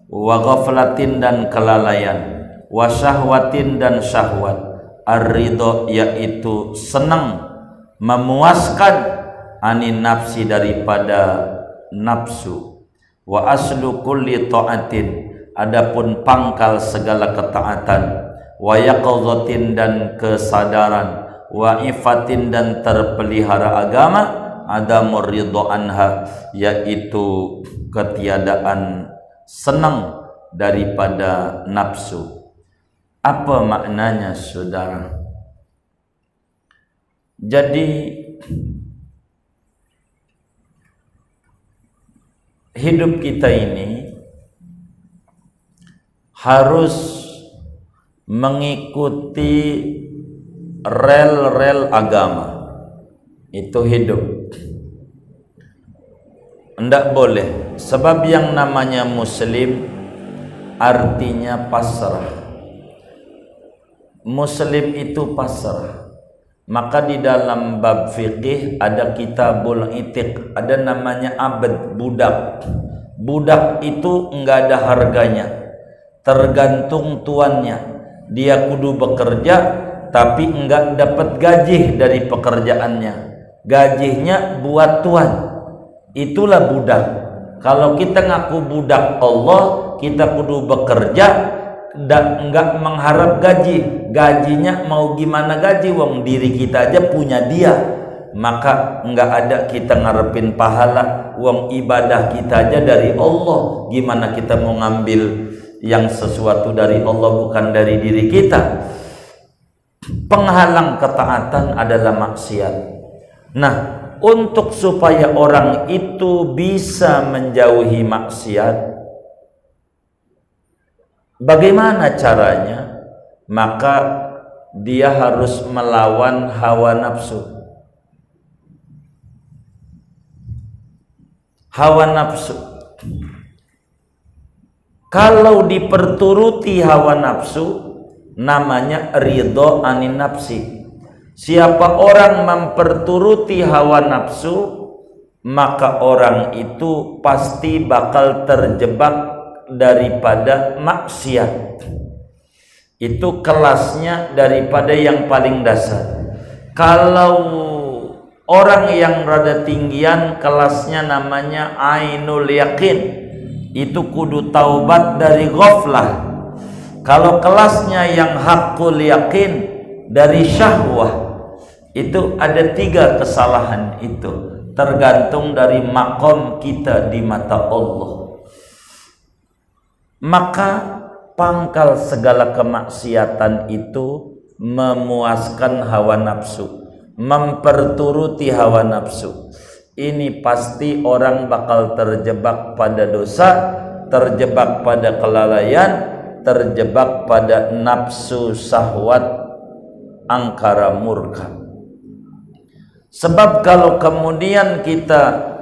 wa ghaflatin dan kelalaian, wa syahwatin dan syahwat, ar-ridha yaitu senang, memuaskan, anin nafsi daripada nafsu, wa aslu kulli ta'atin, adapun pangkal segala ketaatan, wa yaqadhatin dan kesadaran, wa ifatin dan terpelihara agama, adamur ridha anha yaitu ketiadaan senang daripada nafsu. Apa maknanya, saudara? Jadi hidup kita ini harus mengikuti rel-rel agama itu hidup. Tidak boleh, sebab yang namanya muslim artinya pasrah. Muslim itu pasrah. Maka di dalam bab fikih ada kitabul itiq, ada namanya abd, budak. Budak itu enggak ada harganya, tergantung tuannya. Dia kudu bekerja tapi enggak dapat gaji dari pekerjaannya. Gajinya buat tuan. Itulah budak. Kalau kita ngaku budak Allah, kita kudu bekerja dan enggak mengharap gaji. Gajinya mau gimana gaji, wong diri kita aja punya dia. Maka enggak ada kita ngarepin pahala, wong ibadah kita aja dari Allah. Gimana kita mau ngambil yang sesuatu dari Allah bukan dari diri kita? Penghalang ketaatan adalah maksiat. Nah, untuk supaya orang itu bisa menjauhi maksiat, bagaimana caranya? Maka dia harus melawan hawa nafsu. Hawa nafsu. Kalau diperturuti hawa nafsu, namanya ridho anin nafsi. Siapa orang memperturuti hawa nafsu, maka orang itu pasti bakal terjebak daripada maksiat. Itu kelasnya daripada yang paling dasar. Kalau orang yang rada tinggian, kelasnya namanya ainul yakin, itu kudu taubat dari ghaflah. Kalau kelasnya yang hakul yakin, dari syahwah, itu ada 3 kesalahan itu, tergantung dari makom kita di mata Allah. Maka pangkal segala kemaksiatan itu memuaskan hawa nafsu, memperturuti hawa nafsu. Ini pasti orang bakal terjebak pada dosa, terjebak pada kelalaian, terjebak pada nafsu syahwat angkara murka. Sebab kalau kemudian kita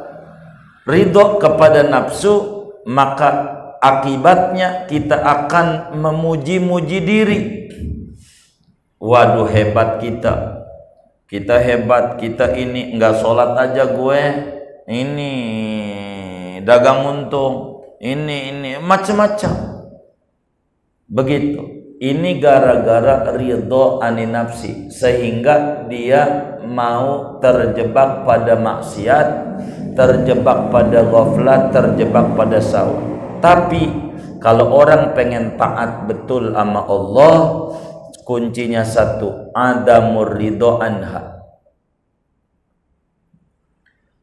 ridho kepada nafsu, maka akibatnya kita akan memuji-muji diri. Waduh, hebat kita. Kita hebat, kita ini enggak sholat aja gue, ini dagang untung, ini macam-macam. Begitu. Ini gara-gara ridho ani nafsi, sehingga dia mau terjebak pada maksiat, terjebak pada ghaflat, terjebak pada sawah. Tapi kalau orang pengen taat betul sama Allah, kuncinya satu, adamur ridho anha.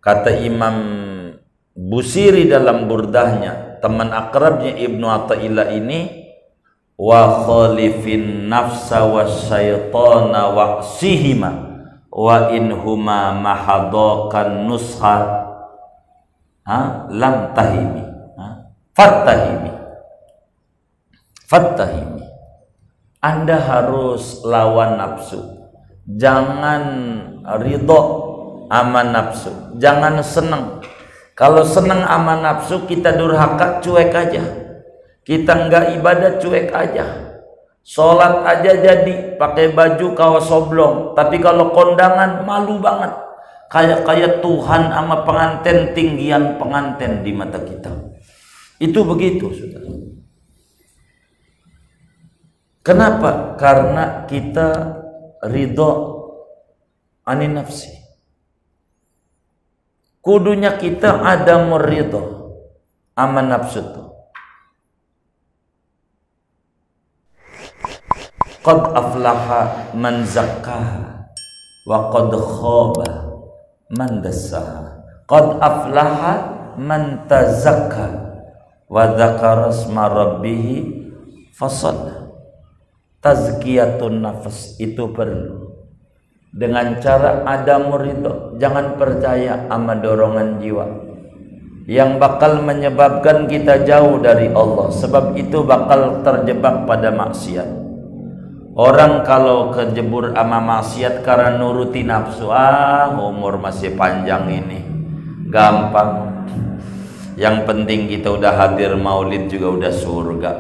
Kata Imam Busiri dalam burdahnya, teman akrabnya Ibnu Athaillah ini, wa khalifin nafsa wasyaitana wa'sihima wa inhuma mahadakan nusha lam tahimi fattahimi. Anda harus lawan nafsu. Jangan ridho sama nafsu, jangan senang. Kalau senang sama nafsu, kita durhaka, cuek aja. Kita enggak ibadah, cuek aja. Sholat aja jadi pakai baju kaos oblong, tapi kalau kondangan malu banget. Kayak Tuhan sama pengantin, tinggian pengantin di mata kita. Itu begitu, saudara. Kenapa? Karena kita ridho ani nafsi. Kudunya kita ada ridho ama nafsu itu. Qad aflaha man zakkaha wa qad khaba man dassaha. Qad aflaha man tazakka wa dzakara asma rabbih fasalla. Tazkiyatun nafs itu perlu dengan cara ada ridho. Jangan percaya sama dorongan jiwa yang bakal menyebabkan kita jauh dari Allah, sebab itu bakal terjebak pada maksiat. Orang kalau kejebur ama maksiat karena nuruti nafsu, umur masih panjang ini, gampang. Yang penting kita udah hadir maulid juga udah surga.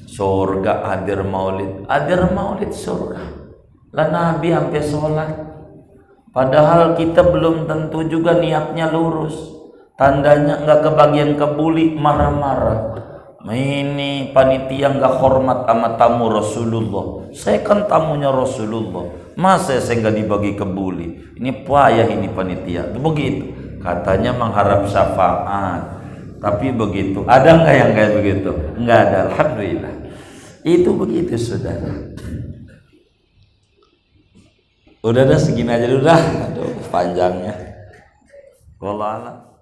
Surga hadir maulid surga. Lah Nabi sampai sholat. Padahal kita belum tentu juga niatnya lurus. Tandanya nggak kebagian kebuli, marah-marah. Ini panitia nggak hormat sama tamu Rasulullah. Saya kan tamunya Rasulullah. Masa saya nggak dibagi kebuli? Ini payah ini panitia. Begitu. Katanya mengharap syafaat. Tapi begitu. Ada nggak yang kayak begitu? Nggak ada. Alhamdulillah. Itu begitu saudara. Udah segini aja udah. Aduh panjangnya. Wallah.